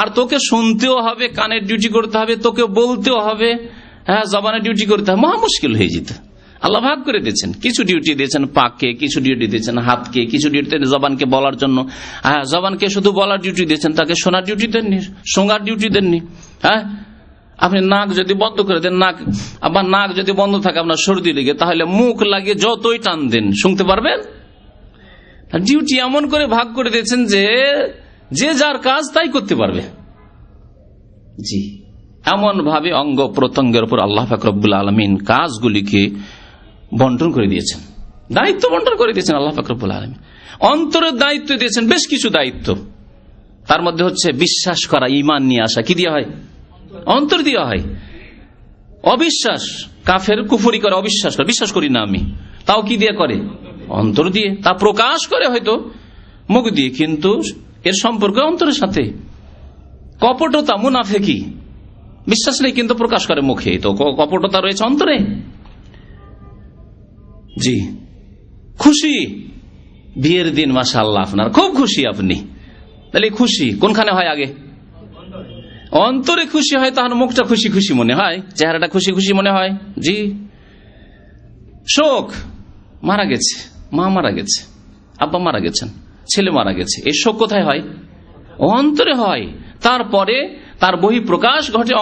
A: আর তোকে শুনতেও হবে, কানের ডিউটি করতে হবে, তোকে বলতেও হবে, জবানের ডিউটি করতে হবে। মহা মুশকিল হয়ে যেত। আল্লাহ ভাগ করে দিয়েছেন, কিছু ডিউটি দিয়েছেন পাককে, কিছু ডিউটি দিয়েছেন হাতকে, কিছু ডিউটি জবানকে বলার জন্য, জবানকে শুধু বলার ডিউটি দিয়েছেন, তাকে শোনার ডিউটি দেননি, শোনার ডিউটি দেননি। আপনি নাক যদি বন্ধ করে দেন, নাক যদি বন্ধ থাকে আপনার সর্দি লেগে, তাহলে মুখ লাগিয়ে যতই টান দেন শুনতে পারবেন? ডিউটি এমন করে ভাগ করে দিয়েছেন যে যে যার কাজ তাই করতে পারবে। জি, এমন ভাবে অঙ্গ প্রত্যঙ্গের উপর আল্লাহ পাক রব্বুল আলামিন কাজগুলিকে বন্টন করে দিয়েছেন, দায়িত্ব বন্টন করে দিয়েছেন আল্লাহ পাক রব্বুল আলামিন। অন্তরের দায়িত্ব দিয়েছেন বেশ কিছু দায়িত্ব, তার মধ্যে হচ্ছে বিশ্বাস করা, ঈমান নিয়ে আসা। কি দিয়ে হয়? অন্তর দিয়ে হয়। অবিশ্বাস, কাফের কুফরি করে, অবিশ্বাস করে, বিশ্বাস করি না আমি, তাও কি দিয়ে করে? অন্তর দিয়ে। তা প্রকাশ করে হয়তো মুখ দিয়ে, কিন্তু এর সম্পর্ক অন্তরের সাথে। কপটতা, মুনাফিকি, বিশ্বাস নেই কিন্তু প্রকাশ করে মুখে, তো কপটতা রয়েছে অন্তরে। জি, খুশি, বিয়ের দিন মাশাআল্লাহ আপনার খুব খুশি, আপনি তাহলে খুশি কোনখানে হয়? আগে অন্তরে খুশি হয়, তাহলে মুখটা খুশি খুশি মনে হয়, চেহারাটা খুশি খুশি মনে হয়। জি, শোক, মারা গেছে, মা মারা গেছে, আব্বা মারা গেছেন, ছেলে মারা গেছে, এই শোক কোথায় হয়? অন্তরে হয়। তারপরে তার বহি প্রকাশ ঘটে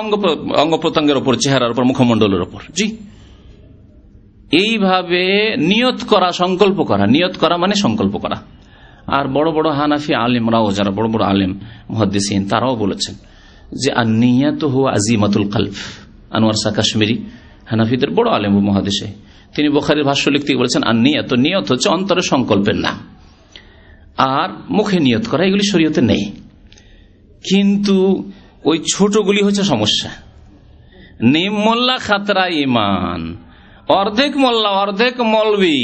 A: অঙ্গ প্রত্যঙ্গের উপর, চেহারার উপর, মুখমণ্ডলের উপর। জি, এইভাবে নিয়ত করা, সংকল্প করা। নিয়ত করা মানে সংকল্প করা। আর বড় বড় হানাফি আলেমরাও, যারা বড় বড় আলেম মুহাদ্দিসিন, তারাও বলেছেন যে আন-নিয়াতু হুয়া আজিমাতুল কলব। আনোয়ার শাহ কাশ্মীরি, হানাফিদের বড় আলেম মুহাদ্দিস, তিনি বুখারীর ভাষ্য লিখতে বলেছেন আন-নিয়াত, নিয়ত হচ্ছে অন্তরের সংকল্পের নাম, আর মুখে নিয়ত করা এগুলি শরীয়তে নেই। কিন্তু ওই ছোটগুলি হচ্ছে সমস্যা। নিম মোল্লা খাতরা ইমান, অর্ধেক মোল্লা অর্ধেক মৌলবি,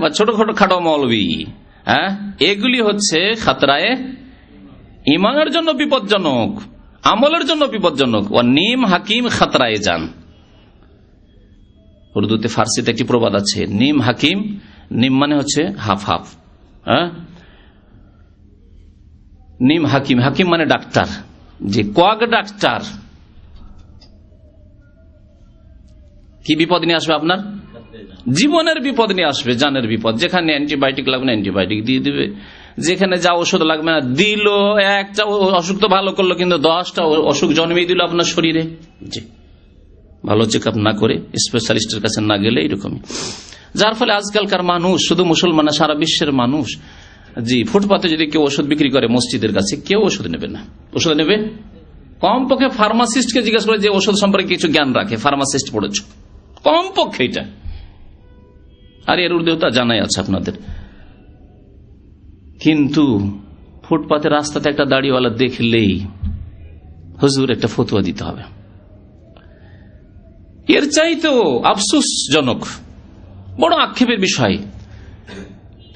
A: বা ছোট খাটো মৌলবি, এগুলি হচ্ছে খাতরায়ে ইমানের জন্য বিপজ্জনক, আমলের জন্য বিপজ্জনক। ও নিম হাকিম খাতরায়ে জান। উর্দুতে, ফার্সিতে একটি প্রবাদ আছে, নিম হাকিম। নিম মানে হচ্ছে হাফ হাফ, নিম হাকিম, হাকিম মানে ডাক্তার। যে কোয়াক ডাক্তার, কি বিপদ নিয়ে আসবে আপনার? জীবনের বিপদ নিয়ে আসবে, জানের বিপদ। যেখানে অ্যান্টিবায়োটিক লাগবে অ্যান্টিবায়োটিক দিয়ে দিবে, যেখানে যা ওষুধ লাগবে না দিল, একটা অসুখ তো ভালো করলো, কিন্তু 10টা অসুখ জন্মিয়ে দিল আপনার শরীরে। জি, ভালো চেক আপ না করে, স্পেশালিস্টের কাছে না গেলে এরকমই। যার ফলে আজকালকার মানুষ, শুধু মুসলমান না, সারা বিশ্বের মানুষ, জি, ফুটপাতে যদি কেউ ওষুধ বিক্রি করে মসজিদের কাছে, কেউ ওষুধ নেবে না। ওষুধ নেবে কমপক্ষে ফার্মাসিস্টকে জিজ্ঞাসা করে, যে ওষুধ সম্পর্কে কিছু জ্ঞান রাখে, ফার্মাসিস্ট পড়েছ, কমপক্ষে এটা। আর এর উর্দুটা জানাই আছে আপনাদের। কিন্তু ফুটপাতে, রাস্তাতে একটা দাড়িওয়ালা দেখলেই হুজুর একটা ফতোয়া দিতে হবে। এর চাইতেও আফসোসজনক, বড় আক্ষেপের বিষয়,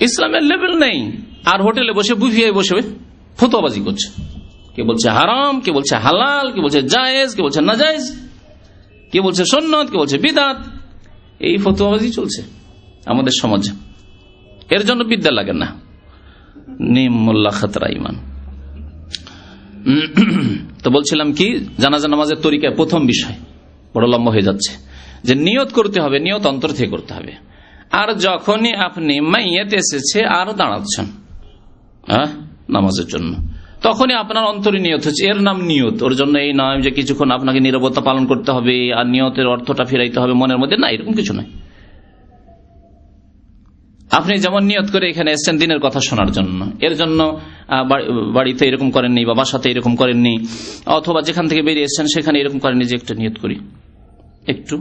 A: ইসলামের লেভেল নেই, আর হোটেলে বসে বুফিয়ে বসে ফতোয়াবাজি করছে। কে বলছে হারাম, কে বলছে হালাল, কে বলছে জায়েজ, কে বলছে নাজায়েজ, কে বলছে সুন্নাত, কে বলছে বিদআত। এই ফতোয়াবাজি চলছে আমাদের সমাজে। এর জন্য বিদ্যা লাগে না। নিম মোল্লা খাতরা ইমান। তো বলছিলাম কি, জানাজা নামাজের তরিকায় প্রথম বিষয়, বড় লম্বা হয়ে যাচ্ছে, যে নিয়ত করতে হবে, নিয়ত অন্তর থেকে করতে হবে। আর যখনই আপনি মাইয়াত এসেছে আর দাঁড়াচ্ছেন নামাজের জন্য, তখনই আপনার অন্তরে নিয়ত হচ্ছে, এর নাম নিয়ত। ওর জন্য এই নয় যে কিছুক্ষণ আপনাকে নীরবতা পালন করতে হবে আর নিয়তের অর্থটা ফিরাইতে হবে মনের মধ্যে, না, এরকম কিছু নয়। আপনি যেমন নিয়ত করে এখানে এসেছেন দিনের কথা শোনার জন্য, এর জন্য বাড়িতে এরকম করেননি বা বাসাতে এরকম করেননি, অথবা যেখান থেকে বেরিয়ে এসেছেন সেখানে এরকম করেননি, যে একটা নিয়ত করি, একটু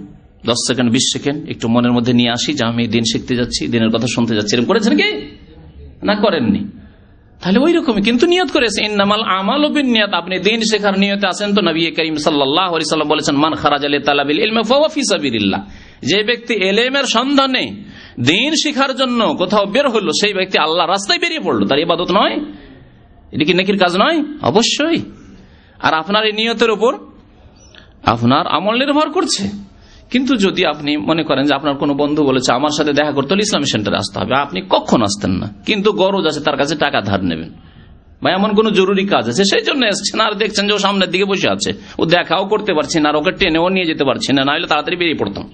A: 10 সেকেন্ড 20 সেকেন্ড একটু মনের মধ্যে নিয়ে আসি যে আমি দিন শিখতে যাচ্ছি, দিনের কথা শুনতে যাচ্ছি, এরকম করেছেন কি না করেননি? তাহলে ওই রকমই কিন্তু নিয়ত করেছে। ইন্নামাল আমালু বিন্নিয়াত, আপনি দিন শেখার নিয়তে আছেন তো নবী করিম সাল্লাল্লাহু আলাইহি সাল্লাম বলেছেন, মান খারাজা লিতালাবিল ইলমি ফাহুয়া ফি সাবিলিল্লাহ, যে ব্যক্তি ইলমের সন্ধানে দিন শিখার জন্য কোথাও বের হলো, সেই ব্যক্তি আল্লাহর রাস্তায় বেরিয়ে পড়লো, তার ইবাদত নয়? এটা কি নেকির কাজ নয়? অবশ্যই। আর আপনার এই নিয়তের উপর আপনার আমল নির্ভর করছে। কিন্তু যদি আপনি মনে করেন যে আপনার কোনো বন্ধু বলেছে আমার সাথে দেখা করতে হলে ইসলামী সেন্টারে আসতে হবে, আপনি কখন আসতেন না, কিন্তু গরজ আছে তার কাছে টাকা ধার নেবেন বা এমন কোন জরুরি কাজ আছে সেই জন্য এসছেন, আর দেখছেন যে ও সামনের দিকে বসে আছে, ও দেখাও করতে পারছি না, আর ওকে টেনেও নিয়ে যেতে পারছি না, না হলে তাড়াতাড়ি বেরিয়ে পড়তাম,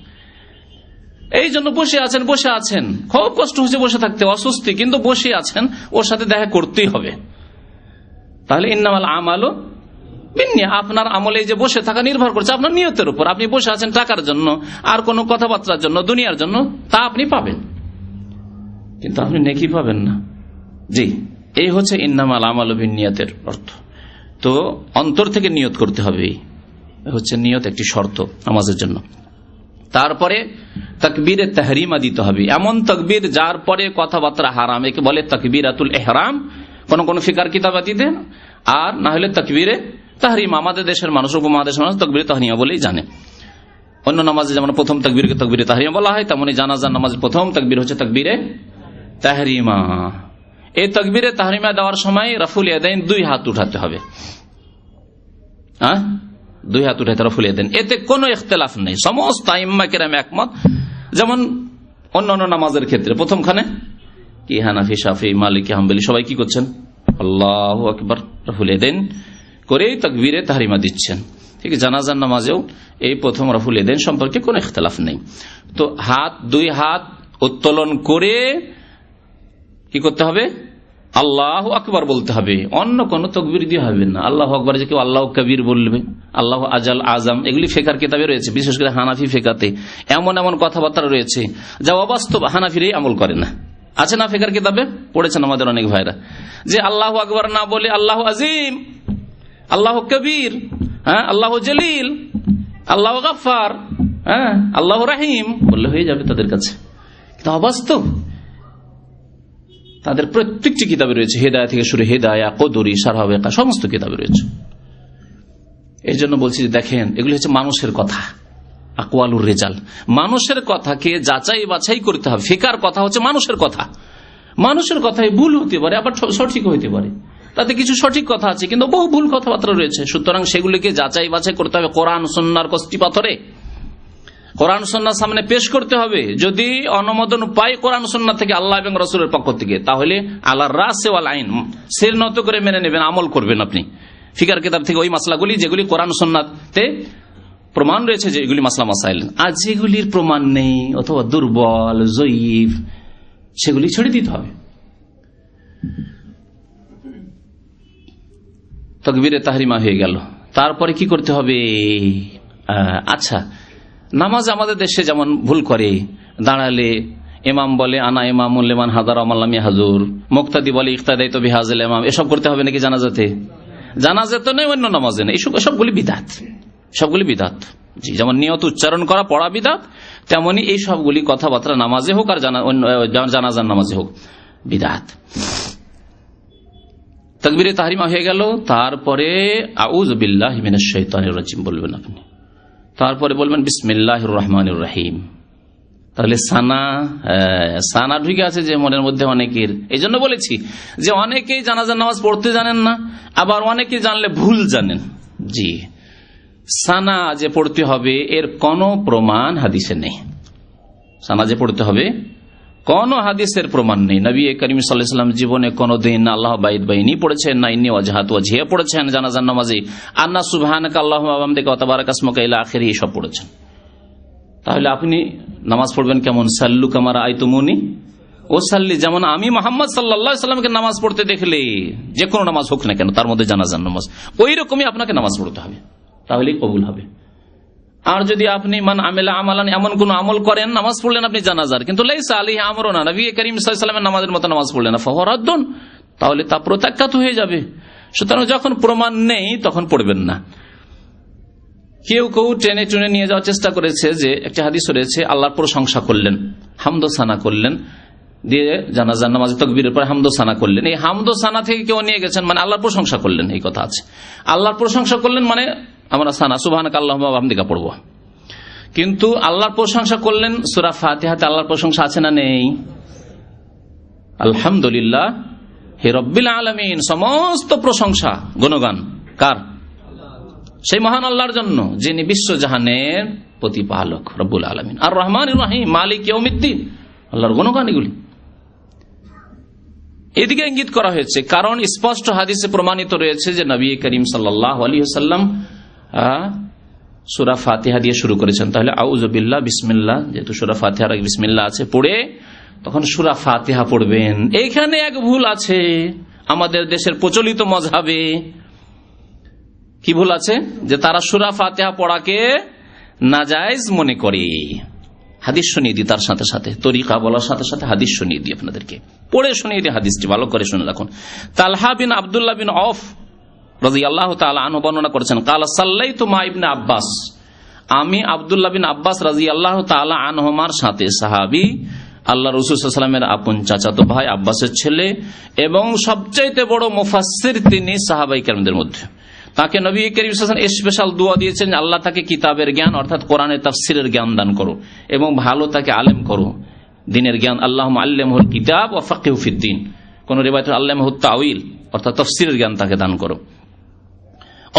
A: এই জন্য বসে আছেন, খুব কষ্ট হচ্ছে বসে থাকতে, অস্বস্তি, কিন্তু বসে আছেন, ওর সাথে দেখা করতেই হবে। তাহলে ইন্নামাল আমালু বিন্নিয়াত, আপনার আমলে যে বসে থাকা নির্ভর করছে আপনার নিয়তের উপর। আপনি বসে আছেন টাকার জন্য আর কোনো কথাবার্তার জন্য, দুনিয়ার জন্য, তা আপনি পাবেন, কিন্তু আপনি নেকি পাবেন না। জি, এই হচ্ছে ইন্নামাল আমালু বিন্নিয়াতের অর্থ। তো অন্তর থেকে নিয়ত করতে হবে, হচ্ছে নিয়ত একটি শর্ত নামাজের জন্য। তারপরে তাকবীরে তাহরিমা দিতে হবে, এমন তাকবীর যার পরে কথাবার্তা হারাম, একে বলে তাকবীরাতুল ইহরাম, কোন কোন ফিকার কিতাবাতিতে, আর না হলে তাকবীরে তাহরিমা। আমাদের দেশের মানুষ, উপমহাদেশের মানুষ তাকবীরে তাহরিমা বলেই জানে। অন্য নামাজে যেমন প্রথম তাকবীরকে তাকবীরে তাহরিমা বলা হয়, তেমনি জানাজার নামাজের প্রথম তাকবীর হচ্ছে তাকবীরে তাহরিমা। এই তাকবীরে তাহরিমা দেওয়ার সময় রাফুল ইয়াদাইন, 2 হাত উঠাতে হবে, 2 হাত উঠাতে রাফুল ইয়াদাইন, এতে কোনো ইখতিলাফ নেই, সমস্ত আইম্মা কেরাম একমত। যেমন অন্যান্য নামাজের ক্ষেত্রে প্রথমখানে কি হানাফি, শাফি, মালিকি, হাম্বলি সবাই কি করছেন? আল্লাহু আকবার রাফুল ইয়াদাইন করে তাকবীরে তাহরিমা দিচ্ছেন। ঠিক জানাজার নামাজেও এই প্রথম রাফুল ইয়াদাইন সম্পর্কে কোনো ইখতিলাফ নেই। তো 2 হাত উত্তোলন করে কি করতে হবে? আল্লাহু আকবার বলতে হবে, অন্য কোন তাকবীর দিয়ে হবে না। আল্লাহু আকবার যে কেউ আল্লাহু কবির বলবে, আল্লাহু আজাল আজম, এগুলি ফিকার কিতাবে রয়েছে, বিশেষ করে হানাফি ফিকাতে এমন এমন কথাবার্তা রয়েছে যা অবাস্তব, হানাফিরাই আমল করে না। আছে না ফিকার কিতাবে? পড়েছেন আমাদের অনেক ভাইরা, যে আল্লাহু আকবার না বলে আল্লাহু আজিম, আল্লাহু কবির, আল্লাহু জলিল, আল্লাহু গফফার, আল্লাহু রাহিম বললে হয়ে যাবে তাদের কাছে। কিন্তু অবাস্তব, তাদের প্রত্যেকটি কিতাবে রয়েছে, হেদায়া থেকে শুরু, হেদায়া, কদরি, সারহাবেকা, সমস্ত কিতাবে রয়েছে। এই জন্য বলছি যে দেখেন, এগুলি হচ্ছে মানুষের কথা, আকওয়ালুর রিজাল, মানুষের কথাকে যাচাই বাছাই করতে হবে। ফিকার কথা হচ্ছে মানুষের কথা, মানুষের কথায় ভুল হতে পারে, আবার সঠিক হতে পারে, তাতে কিছু সঠিক কথা আছে কিন্তু বহু ভুল কথাবার্তা রয়েছে। সুতরাং সেগুলিকে যাচাই বাছাই করতে হবে কোরআন সুন্নাহর কষ্টি পাথরে, কোরআন সুন্নাহর সামনে পেশ করতে হবে। যদি অনুমোদন পাই কোরআন সুন্নাহ থেকে, আল্লাহ এবং রাসূলের পক্ষ থেকে, তাহলে আল্লাহর রাসে ওয়াল আইন, সির নত করে মেনে নেবেন, আমল করবেন আপনি ফিকার কিতাব থেকে ওই মাসলাগুলি যেগুলি কোরআন সুন্নাহতে প্রমাণ রয়েছে, যে এগুলি মাসলা মাসাইল। আর যেগুলির প্রমাণ নেই অথবা দুর্বল, জয়ীফ, সেগুলি ছেড়ে দিতে হবে। তাকবীরে তাহরিমা হয়ে গেল, তারপরে কি করতে হবে? আচ্ছা, নামাজ আমাদের দেশে যেমন ভুল করে, দাঁড়ালে ইমাম বলে আনা ইমামুল লিমান হাদারা মাল্লাম ইয়াহজুর, মুক্তাদি বলে ইক্তাদাই তো বিহাজিল ইমাম, এসব করতে হবে নাকি জানাজাতে? জানাজাতে নয়, অন্য নামাজে নেই, সবগুলি বিদআত, সবগুলি বিদআত। জি, যেমন নিয়ত উচ্চারণ করা, পড়া বিদআত, তেমনি এই সবগুলি কথাবার্তা নামাজে হোক আর জানাজার নামাজে হোক বিদআত। তাকবীরে তাহরিমা হয়ে গেল, তারপরে আউযু বিল্লাহি মিনাশ শাইতানির রাজিম বলবেন আপনি, তারপরে বলবেন বিসমিল্লাহির রহমানির রহিম। তাহলে সানা ঢুকে আছে যে মনের মধ্যে অনেকের। এই জন্য বলেছি যে অনেকেই জানাজার নামাজ পড়তে জানেন না, আবার অনেকে জানলে ভুল জানেন। জি, সানা যে পড়তে হবে এর কোন প্রমাণ হাদিসে নেই, সানা যে পড়তে হবে কোন হাদিসের প্রমাণ নেই। নবী করিম সাল্লাল্লাহু আলাইহি ওয়াসাল্লাম জীবনে কোনদিন আল্লাহ বাইদ বাইনি পড়েছেন না, ইন্নী ওয়াজহাতু ওয়াজহিয়া পড়েছেন জানাজার নামাজে, আর না সুবহানাকা আল্লাহুম্মা ওয়া বিহামদিকা ওয়া তাবারাকা ইসমুকা ইলা আখিরি, সব পড়েছেন। তাহলে আপনি নামাজ পড়বেন কেমন? সাল্লু কামা রাআইতুমুনি ওয়াসাল্লি, যেমন আমি মুহাম্মদ সাল্লাল্লাহু আলাইহি ওয়াসাল্লামকে নামাজ পড়তে দেখলে, যে কোনো নামাজ হোক না কেন, তার মধ্যে জানাজার নামাজ, ওই রকমই আপনাকে নামাজ পড়তে হবে, তাহলেই কবুল হবে। আর যদি আপনি মান আমিলা আমালান, এমন কোন আমল করেন, নামাজ পড়লেন আপনি জানাজার, কিন্তু লাইসা আলাইহি আমরুনা, নবী করিম সাল্লাল্লাহু আলাইহি ওয়াসাল্লামের নামাজের মতো নামাজ পড়লেন না, ফাহুয়া রাদ্দুন, তাহলে তা প্রত্যাখ্যাত হয়ে যাবে। সুতরাং যখন প্রমাণ নেই তখন পড়বেন না। কেউ কেউ টেনে টুনে নিয়ে যাওয়ার চেষ্টা করেছে যে একটা হাদিস রয়েছে আল্লাহর প্রশংসা করলেন, হামদোসানা করলেন, দিয়ে জানাজার নামাজে তাকবীরের পর হামদোসানা করলেন। এই হামদোসানা থেকে কেউ নিয়ে গেছেন মানে আল্লাহর প্রশংসা করলেন, এই কথা আছে। আল্লাহর প্রশংসা করলেন মানে আমরা সানা সুবহানাকা আল্লাহুম্মা ওয়া বিহামদিকা পড়বো, কিন্তু আল্লাহর প্রশংসা করলেন সূরা ফাতিহাতে আল্লাহর প্রশংসা আছে না নেই? আলহামদুলিল্লাহ হে রব্বিল আলামিন, সমস্ত প্রশংসা গুণগান কার? সেই মহান আল্লাহর জন্য যিনি বিশ্বজাহানের প্রতিপালক রব্বুল আলামিন। আর রহমানির রহিম মালিক ইয়াউমিদ্দিন, আল্লাহর গুণগান এগুলি। এদিকে ইঙ্গিত করা হয়েছে কারণ স্পষ্ট হাদিসে প্রমাণিত রয়েছে যে নবী করিম সাল্লাল্লাহু আলাইহি ওয়াসাল্লাম সূরা ফাতিহা দিয়ে শুরু করেছেন। তাহলে আউযু বিল্লাহ বিসমিল্লাহ, যেহেতু সূরা ফাতিহার আগে বিসমিল্লাহ আছে, পড়ে তখন সূরা ফাতিহা পড়বেন। এইখানে এক ভুল আছে আমাদের দেশের প্রচলিত মযহাবে। কি ভুল আছে? যে তারা সূরা ফাতিহা পড়াকে নাজায়েজ মনে করে। হাদিস শুনিয়ে দিই, তার সাথে সাথে তরিকা বলার সাথে সাথে হাদিস শুনিয়ে দিই আপনাদেরকে, পড়ে শুনিয়ে দিই হাদিসটি, ভালো করে শুনে রাখুন। তালহা বিন আব্দুল্লাহ বিন আউফ রাদিয়াল্লাহু তাআলা আনহু বর্ণনা করেছেন, কালা সাল্লাইতু মা ইবনে আব্বাস, আমি আব্দুল্লাহ বিন আব্বাস রাদিয়াল্লাহু তাআলা আনহুমার সাথে, সাহাবী, আল্লাহ রাসূল সাল্লাল্লাহু আলাইহি ওয়াসাল্লামের আপন চাচাতো ভাই আব্বাসের ছেলে এবং সবচাইতে বড় মুফাসসির তিনি সাহাবায়ে কেরামদের মধ্যে। তাকে নবী করিম সাল্লাল্লাহু আলাইহি ওয়াসাল্লাম স্পেশাল দোয়া দিয়েছেন, আল্লাহ তাকে কিতাবের জ্ঞান অর্থাৎ কোরআনের তাফসীরের জ্ঞান দান করো এবং ভালো তাকে আলেম করো, দ্বীনের জ্ঞান। আল্লাহুম্মা আল্লিমহুল কিতাব ওয়া ফাক্কিহু ফিদ্দীন, কোন রিওয়ায়াতে আল্লামাহুত তাউইল অর্থাৎ তাফসীরের জ্ঞান তাকে দান করো।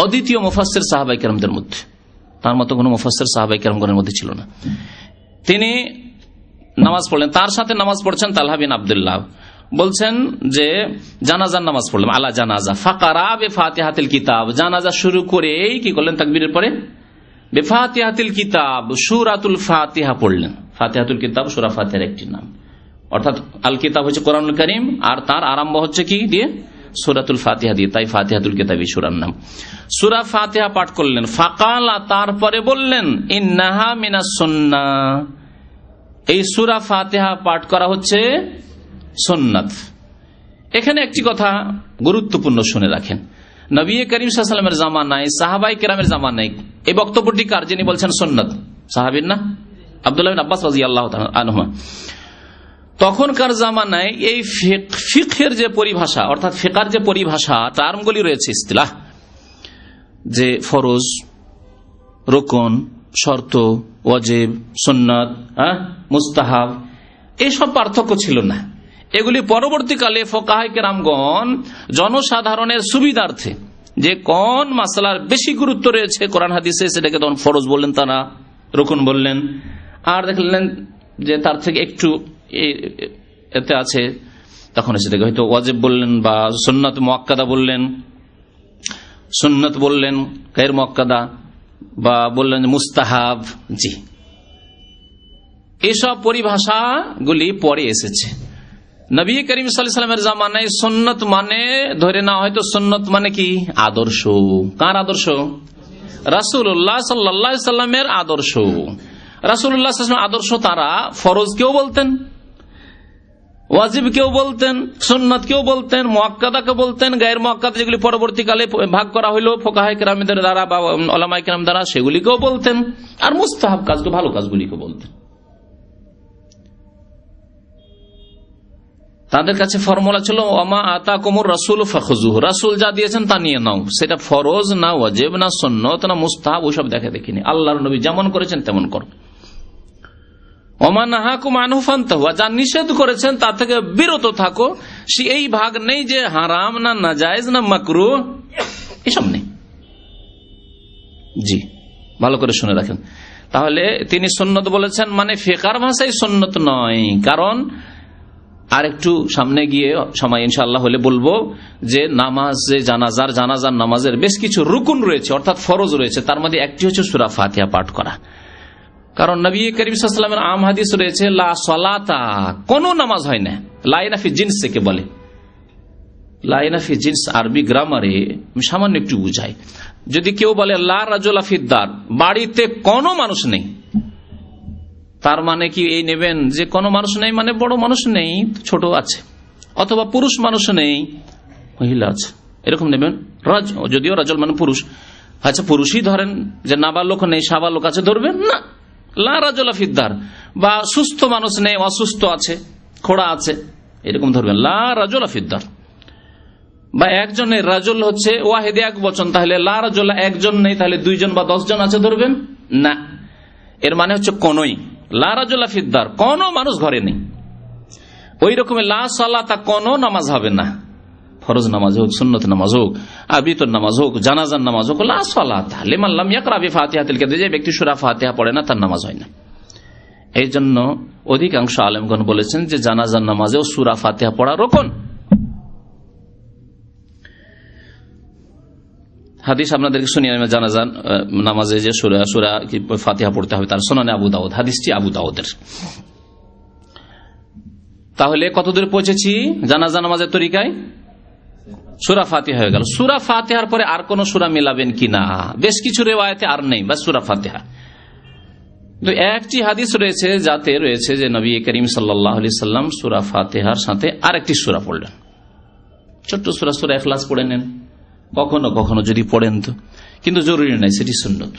A: অদ্বিতীয় মুফাসসির সাহাবায়ে কেরামদের মধ্যে, তার মতো কোনো মুফাসসির সাহাবায়ে কেরামগণের মধ্যে ছিল না। তিনি নামাজ পড়লেন, তার সাথে নামাজ পড়ছেন তালহা বিন আব্দুল্লাহ। বলছেন যে জানাজার নামাজ পড়লাম, আলা জানাজা ফাকারা বিফাতিহাতিল কিতাব, জানাজা শুরু করেই কি করলেন? তাকবীরের পরে বিফাতিহাতিল কিতাব, সূরাতুল ফাতিহা পড়লেন। ফাতিহাতুল কিতাব সূরা ফাতিহার একটি নাম, অর্থাৎ আল কিতাব হচ্ছে কোরআনুল কারীম, আর তার আরম্ভ হচ্ছে কি দিয়ে? সূরাতুল ফাতিহা দিয়ে, তাই ফাতিহাতুল কিতাবই সূরার নাম। সূরা ফাতিহা পাঠ করলেন। ফাকালা, তারপরে বললেন ইন্নাহা মিনাস সুন্নাহ, এই সূরা ফাতিহা পাঠ করা হচ্ছে সুন্নাত। এখানে একটি কথা গুরুত্বপূর্ণ শুনে রাখেন, নবী করিম সাল্লাল্লাহু আলাইহি ওয়াসাল্লামের জামানায়, সাহাবায়ে কেরামের জামানায় এই বক্তব্যটি কার? যিনি বলছেন সুন্নাত, সাহাবীর না? আব্দুল্লাহ বিন আব্বাস রাদিয়াল্লাহু তাআলা আনহু। তখনকার জামানায় এই ফিকহের যে পরিভাষা অর্থাৎ ফিকার যে পরিভাষা টার্মগুলি রয়েছে, ইসতিলাহ, যে ফরজ, রুকন, শর্ত, ওয়াজিব, সুন্নাত, মুস্তাহাব, এইসব পার্থক্য ছিল না। এগুলি পরবর্তীকালে ফুকাহায়ে কেরামগণ জনসাধারণের সুবিধার্থে যে কোন মাসলার বেশি গুরুত্ব রয়েছে কোরআন হাদিসে, সেটাকে তখন ফরজ বললেন, তারা রুকন বললেন, আর দেখলেন যে তার থেকে একটু এতে আছে তখন সেটাকে হয়তো ওয়াজিব বললেন বা সুন্নাত মুআক্কাদা বললেন, সুন্নাত বললেন গায়র মুআক্কাদা, বা বললেন মুস্তাহাব। জি, এসব পরিভাষাগুলি পরে এসেছে। নবী করিম সাল্লাল্লাহু আলাইহি ওয়াসাল্লামের জামানায় সুন্নাত মানে ধরে না, হয়তো সুন্নাত মানে কি? আদর্শ। কার আদর্শ? রাসূলুল্লাহ সাল্লাল্লাহু আলাইহি ওয়াসাল্লামের আদর্শ। রাসূলুল্লাহ সাল্লাল্লাহু আলাইহি ওয়াসাল্লামের আদর্শ তারা ফরজ কেউ বলতেন, ওয়াজিব কেউ বলতেন, সুন্নাত কেউ বলতেন, মুআক্কাদা কেউ বলতেন, গায়র মুআক্কাদা যেগুলি পরবর্তীকালে ভাগ করা হলো ফুকাহায়ে কেরামদের দ্বারা বা উলামায়ে কেরাম দ্বারা, সেগুলিকেও বলতেন, আর মুস্তাহাব কাজগুলো, ভালো কাজগুলিকে বলতেন। তাদের কাছে ফর্মুলা ছিল ওমা আতাকুমুর রাসূলু ফাখুযুহু, রাসূল যা দিয়েছেন তা নিয়ে নাও। সেটা ফরজ না, ওয়াজিব না, সুন্নাত না, মুস্তাহাব, ওসব দেখে দেখিনি। আল্লাহর নবী যেমন করেছেন তেমন করো। ওমা নাহাকুম আনহু ফান্তাহু, যা নিষেধ করেছেন তা থেকে বিরত থাকো। এই ভাগ নেই যে হারাম না নাজায়েজ না মাকরুহ, এসব নেই। জি, ভালো করে শুনে রাখেন। তাহলে তিনি সুন্নত বলেছেন মানে ফিকার ভাষায় সুন্নত নয়, কারণ আর একটু সামনে গিয়ে সময় ইনশাআল্লাহ হলে বলবো যে নামাজে জানাজার নামাজের বেশ কিছু রুকুন রয়েছে অর্থাৎ ফরজ রয়েছে, তার মধ্যে একটি হচ্ছে সূরা ফাতিহা পাঠ করা। কারণ নবী করিম সাল্লাল্লাহু আলাইহি ওয়াসাল্লামের আম হাদিস রয়েছে লা সালাতা, কোন নামাজ হয় না। লাইনা ফি জিনস থেকে বলে, লাইনা ফি জিনস আরবি গ্রামারে সামান্য একটু বুঝায়। যদি কেউ বলে লা রাজুলা ফিদ্দার, বাড়িতে কোনো মানুষ নেই, তার মানে কি এই নেবেন যে কোনো মানুষ নেই মানে বড় মানুষ নেই, ছোট আছে, অথবা পুরুষ মানুষ নেই, মহিলা আছে, এরকম নেবেন। যদিও রাজল মানে পুরুষ, আচ্ছা পুরুষই ধরেন, যে নাবালক নেই সাবালক আছে, ধরবেন না। লা রাজুলা ফিদ্দার, বা সুস্থ মানুষ নেই, অসুস্থ আছে, খোড়া আছে, এরকম ধরবেন। লা রাজুলা ফিদ্দার। বা একজনের রাজুল হচ্ছে ওয়াহিদে এক বচন, তাহলে লা রাজুলা একজন নেই, তাহলে 2 জন বা 10 জন আছে, ধরবেন না। এর মানে হচ্ছে কোনই, লা রাজুলা ফিদ্দার, কোন মানুষ ঘরে নেই। ওই রকমের লা সালাতা, কোন নামাজ হবে না, ফরজ নামাজ হোক, সুন্নত নামাজ হোক, আর বিতর নামাজ হোক, জানাজার নামাজ হোক, লা সালাতা লিমান লাম ইয়াকরা বিফাতিহাতিল কিতাব, যে ব্যক্তি সূরা ফাতিহা পড়ে না তার নামাজ হয় না। এই জন্য অধিকাংশ আলেমগণ বলেছেন যে জানাজার নামাজেও সূরা ফাতিহা পড়া রোকন। হাদিস আপনাদেরকে শুনিয়ে জানাজার নামাজে যে সূরা ফাতিহা পড়তে হবে, তার সুনানে আবু দাউদ, হাদিসটি আবু দাউদের। তাহলে কত দূরে পৌঁছেছি জানাজা নামাজের তরিকায়? সূরা ফাতিহা হয়ে গেল। সূরা ফাতিহার পরে আর কোন সূরা মিলাবেন কিনা, বেশ কিছু রিওয়ায়াতে আর নেই, বাস সূরা ফাতিহা। তো একটি হাদিস রয়েছে যাতে রয়েছে যে নবী করিম সাল্লাল্লাহু আলাইহি সাল্লাম সূরা ফাতিহার সাথে আরেকটি সূরা পড়লেন, ছোট্ট সূরা, সূরা ইখলাস পড়ে নেন কখনো কখনো যদি পড়েন তো, কিন্তু জরুরি নাই, সেটি সুন্নত।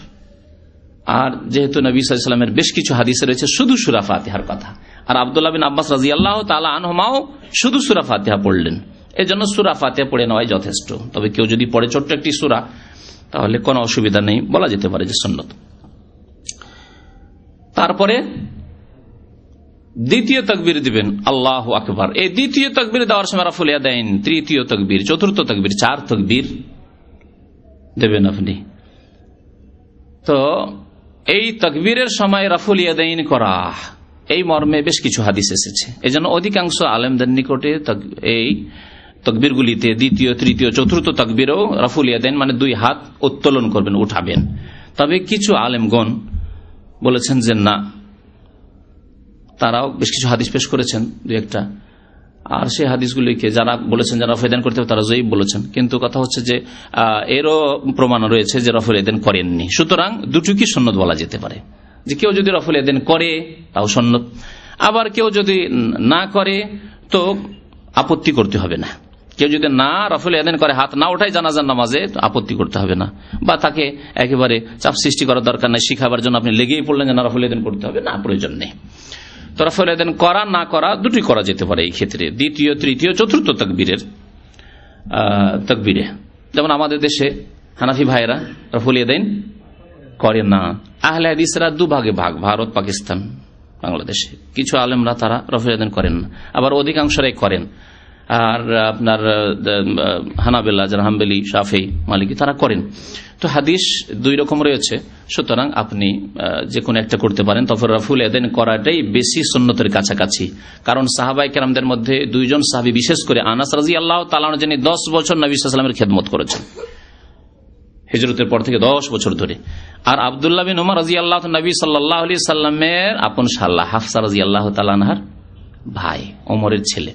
A: আর যেহেতু নবী সাল্লাল্লাহু আলাইহি সাল্লামের বেশ কিছু হাদিসে রয়েছে শুধু সূরা ফাতিহার কথা, আর আব্দুল্লাহ বিন আব্বাস রাদিয়াল্লাহু তাআলা আনহুমাও শুধু সূরা ফাতিহা পড়লেন, এজন্য সূরা ফাতিহা পড়ে নেওয়াই যথেষ্ট। তবে কেউ যদি পড়ে ছোট্ট একটি সূরা তাহলে কোনো অসুবিধা নেই, বলা যেতে পারে যে সুন্নত। তারপরে দ্বিতীয় তাকবীর দিবেন আল্লাহু আকবার। এই দ্বিতীয় তাকবীর দেওয়ার সময় রাফুল ইয়াদাইন, তৃতীয় তাকবীর, চতুর্থ তাকবীর, 4 তাকবীর দেবেন আপনি। তো এই তাকবীরের সময় রাফুল ইয়াদাইন করা, এই মর্মে বেশ কিছু হাদিস এসেছে। এজন্য অধিকাংশ আলেমদের নিকটে এই তাকবীরগুলিতে দ্বিতীয়, তৃতীয়, চতুর্থ তাকবীরেও রাফুল ইয়াদাইন মানে 2 হাত উত্তোলন করবেন, উঠাবেন। তবে কিছু আলেমগণ বলেছেন যে না, তারাও বেশ কিছু হাদিস পেশ করেছেন 2-1টা, আর সেই হাদিসগুলিকে যারা বলেছেন যারা রাফুল ইয়াদাইন করতে হবে তারা জয়ীফ বলেছেন। কিন্তু কথা হচ্ছে যে এরও প্রমাণ রয়েছে যে রাফুল ইয়াদাইন করেননি, সুতরাং দুটোকে সুন্নত বলা যেতে পারে। যে কেউ যদি রাফুল ইয়াদাইন করে তাও সুন্নত, আবার কেউ যদি না করে তো আপত্তি করতে হবে না। কেউ যদি না রাফুল ইয়াদাইন করে, হাত না ওঠায় জানাজার নামাজে, আপত্তি করতে হবে না, বা তাকে একেবারে চাপ সৃষ্টি করার দরকার নাই। শিখাবার জন্য আপনি লেগেই পড়লেন যে না রাফুল ইয়াদাইন করতে হবে, না, প্রয়োজন নেই। তো রাফুল ইয়াদাইন করা না করা দুটি করা যেতে পারে এই ক্ষেত্রে, দ্বিতীয়, তৃতীয়, চতুর্থ তাকবীরে। যেমন আমাদের দেশে হানাফি ভাইরা রাফুল ইয়াদাইন করে না, আহলে হাদিসরা 2 ভাগে ভাগ, ভারত, পাকিস্তান, বাংলাদেশে কিছু আলেমরা তারা রাফুল ইয়াদাইন করেন না, আবার অধিকাংশরাই করেন। আর আপনার হানাবেলা, যারা হাম্বলি, শাফি, মালিকি, তারা করেন। তো হাদিস 2 রকম রয়েছে, সুতরাং আপনি যে কোনো একটা করতে পারেন। তবে রাফুল ইয়াদাইন করাটাই বেশি সুন্নতের কাছাকাছি, কারণ সাহাবায়ে কেরামদের মধ্যে 2 জন সাহাবী, বিশেষ করে আনাস রাদিয়াল্লাহু তাআলা আনহু, যিনি 10 বছর নবী সাল্লাল্লাহু আলাইহি ওয়াসাল্লামের খেদমত করেছেন হিজরতের পর থেকে 10 বছর ধরে, আর আব্দুল্লাহ বিন উমর রাদিয়াল্লাহু তাআলা নবী সাল্লাল্লাহু আলাইহি সাল্লামের আপন শালা হাফসা রাদিয়াল্লাহু তাআলা আনহার ভাই, ওমরের ছেলে,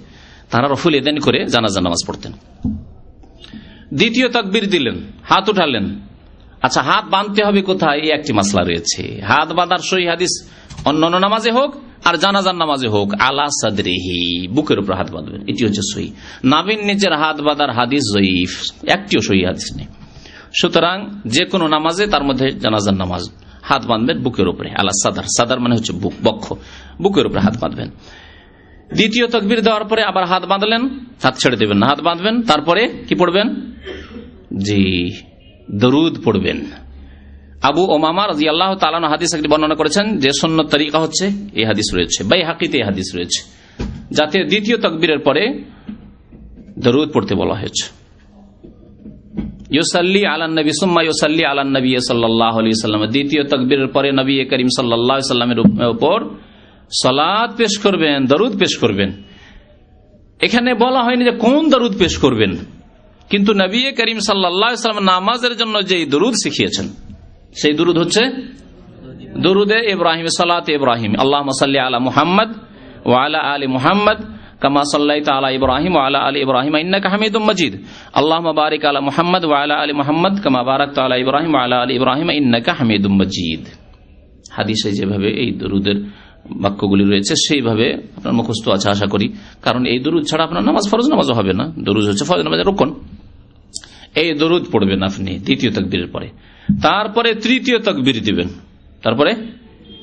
A: তারা রাফুল ইয়াদাইন করে জানাজা নামাজ পড়তেন। দ্বিতীয় তাকবীর দিলেন, হাত উঠালেন। আচ্ছা, হাত বাঁধতে হবে কোথায়, এই একটি মাসলা রয়েছে। হাত বাঁধার সহি হাদিস অন্যান্য নামাজে হোক আর জানাজার নামাজে হোক, আলা সাদরিহি, বুকের উপর হাত বাঁধবেন, এটি হচ্ছে সহি। নাভির নিচের হাত বাঁধার হাদিস জয়ীফ, একটিও সহি হাদিস নেই। সুতরাং যে কোনো নামাজে, তার মধ্যে জানাজার নামাজ, হাত বাঁধবেন বুকের উপরে, আলা সাদার, সাদার মানে হচ্ছে বুক, বক্ষ, বুকের উপরে হাত বাঁধবেন। দ্বিতীয় তাকবীর দেওয়ার পরে আবার হাত বাঁধলেন, হাত ছেড়ে দেবেন না, হাত বাঁধবেন। তারপরে কি পড়বেন? জি, দরুদ পড়বেন। আবু উমামা রাদিয়াল্লাহু তাআলা আনহু হাদিস একটি বর্ণনা করেছেন যে সুন্নত তরিকা হচ্ছে, এই হাদিস রয়েছে, বাইহাকিতে এই হাদিস রয়েছে, যাতে দ্বিতীয় তাকবীরের পরে দরুদ পড়তে বলা হয়েছে। ইউসাল্লি আলান নবী সুম্মা ইউসাল্লি আলান নবী সাল্লাল্লাহু আলাইহি ওয়াসাল্লাম, দ্বিতীয় তাকবীরের পরে নবী করিম সাল্লাল্লাহু আলাইহি ওয়াসাল্লামের উপর সালাত পেশ করবেন, দরুদ পেশ করবেন। এখানে বলা হয়নি যে কোন দরুদ পেশ করবেন, কিন্তু নবী করিম সাল্লাল্লাহু আলাইহি ওয়াসাল্লাম নামাজের জন্য যে দরুদ শিখিয়েছেন সেই দরুদ হচ্ছে দরুদে ইব্রাহিম, সালাত ইব্রাহিম, আল্লাহুম্মা সাল্লি আলা মুহাম্মদ ওয়া আলা আলি মুহাম্মদ কামা সাল্লাইতা আলা ইব্রাহিম ওয়া আলা আলি ইব্রাহিম ইন্নাকা হামিদুম মাজিদ, আল্লাহুম্মা বারিক আলা মুহাম্মদ ওয়া আলা আলি মুহাম্মদ কামা বারাকতা আলা ইব্রাহিম ওয়া আলা আলি ইব্রাহিম ইন্নাকা হামিদুম মাজিদ। হাদিসে যেভাবে এই দরুদের বাক্যগুলি রয়েছে সেইভাবে আপনার মুখস্থ আছে আশা করি, কারণ এই দরুদ ছাড়া আপনার নামাজ ফরজ নামাজও হবে না। দরুদ হচ্ছে ফরজ নামাজের রুকন। এই দরুদ পড়বেন আপনি দ্বিতীয় তাকবীরের পরে, তারপরে তৃতীয় তাকবীর দিবেন, তারপরে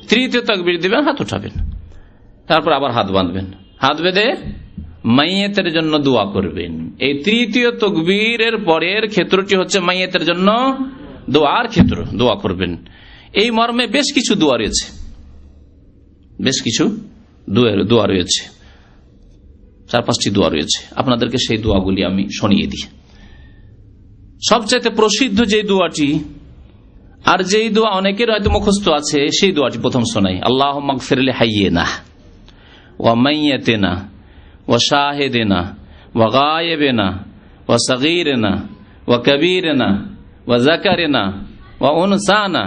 A: তৃতীয় তাকবীর দিবেন, হাত উঠাবেন, তারপর আবার হাত বাঁধবেন, হাত বেঁধে মাইয়েতের জন্য দোয়া করবেন। এই তৃতীয় তাকবীরের পরের ক্ষেত্রটি হচ্ছে মাইয়েতের জন্য দোয়ার ক্ষেত্র, দোয়া করবেন। এই মর্মে বেশ কিছু দোয়া রয়েছে, বেশ কিছু দোয়া রয়েছে, 4-5টি দোয়া রয়েছে। আপনাদেরকে সেই দোয়াগুলি আমি শুনিয়ে দিই। সবচাইতে প্রসিদ্ধ যে দোয়াটি, আর যেই দোয়া অনেকের হয়তো মুখস্থ আছে, সেই দোয়াটি প্রথম শোনাই। আল্লাহুম্মা গফির লি হাইয়িনা ওয়া মাইয়িতিনা ওয়া শাহিদিনা ওয়া গায়িবিনা ওয়া সগীরিনা ওয়া কাবীরিনা ওয়া যাকারিনা ওয়া উনসানা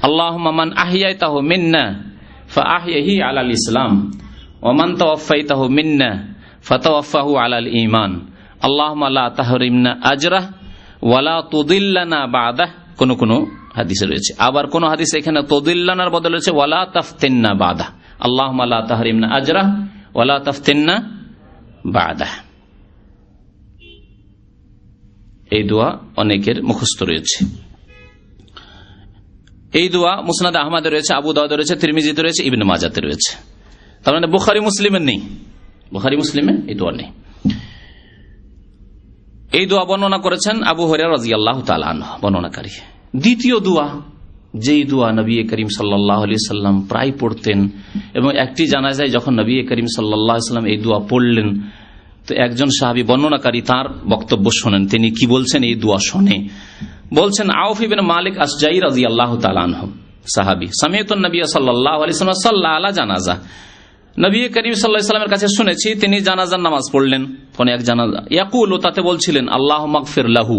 A: আল্লাহুম্মা মান আহইয়াতাহু মিন্না ফাআহইহি আলাল ইসলাম ওয়া মান তাওয়াফাইতাহু মিন্না ফাতাওয়াফাহু আলাল ঈমান আল্লাহুম্মা লা তাহরিমনা আজরাহ ওয়া লা তুদিল্লানা বা'দাহ। কোন কোন হাদিসে রয়েছে, আবার কোন হাদিসে এখানে তুদিল্লানার বদলে রয়েছে ওয়া লা তাফতিননা বা'দাহ। আল্লাহুম্মা লা তাহরিমনা আজরাহ ওয়া লা তাফতিননা বা'দাহ। এই দোয়া অনেকের মুখস্থ রয়েছে। এই দোয়া মুসনাদ আহমদে রয়েছে, আবু দাউদে রয়েছে, তিরমিজিতে রয়েছে, ইবনে মাজাতে রয়েছে। তার মানে বুখারী মুসলিমে নেই, বুখারী মুসলিমে এই দোয়া নেই। এই দোয়া বর্ণনা করেছেন আবু হুরায়রা রাদিয়াল্লাহু তাআলা আনহু বর্ণনাকারী। দ্বিতীয় দোয়া, যেই দোয়া নবী করিম সাল্লাল্লাহু আলাইহি সাল্লাম প্রায় পড়তেন, এবং একটি জানাজায় যখন নবী করিম সাল্লাল্লাহু আলাইহি সাল্লাম এই দোয়া পড়লেন, তো একজন সাহাবী বর্ণনাকারী তার বক্তব্য শোনেন, তিনি কি বলছেন এই দোয়া শুনে। বলছেন আউফ ইবনে মালিক আসজাই রাদিয়াল্লাহু তাআলা আনহু সাহাবী, সামিআতুন নবী সাল্লাল্লাহু আলাইহি ওয়াসাল্লাম সাল্লা আলা জানাজা, নবী করিম সাল্লাল্লাহু আলাইহি ওয়াসাল্লামের কাছে শুনেছি তিনি জানাজার নামাজ পড়লেন, কোন এক জানাজা। ইয়াকুলু, তাতে বলছিলেন আল্লাহুম্মা গফির লাহু,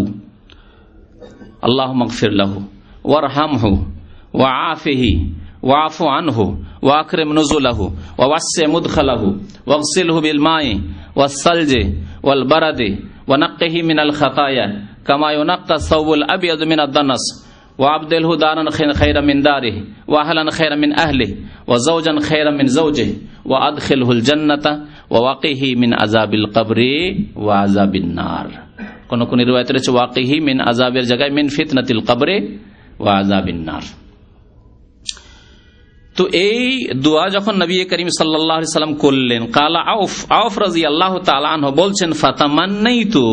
A: আল্লাহুম্মা গফির লাহু ওয়ারহামহু ওয়াআফিহি ওয়াআফু আনহু ওয়াকরিম নুজুলাহু ওয়াওয়াসসি মুদখালাহু ওয়াগসিলহু বিল মাই ওয়াস সালজি ওয়াল বারাদি ওয়ানাক্কিহি মিনাল খাতায়া কামা ইউনাক্কা সাওবুল আবিয়াদ মিনাদ দানাস ওয়াবদিলহু দারান খায়রাম মিন দারিহি ওয়া আহলান খায়রাম মিন আহলিহি ওয়া যাওজান খায়রাম মিন যাওজিহি ওয়া আদখিলহুল জান্নাতা ওয়া ওয়াকিহি মিন আযাবিল কবরি ওয়া আযাবিন নার। কোন কোন রিওয়ায়াতে রয়েছে ওয়াকিহি মিন আযাবের জায়গায় মিন ফিতনাতিল কবরি ওয়া আযাবিন নার। তো এই দোয়া যখন নবী করিম সাল্লাল্লাহু আলাইহি সাল্লাম করলেন, কালা আউফ রাদিয়াল্লাহু তাআলা আনহু বলছেন ফাতামান্নাইতু,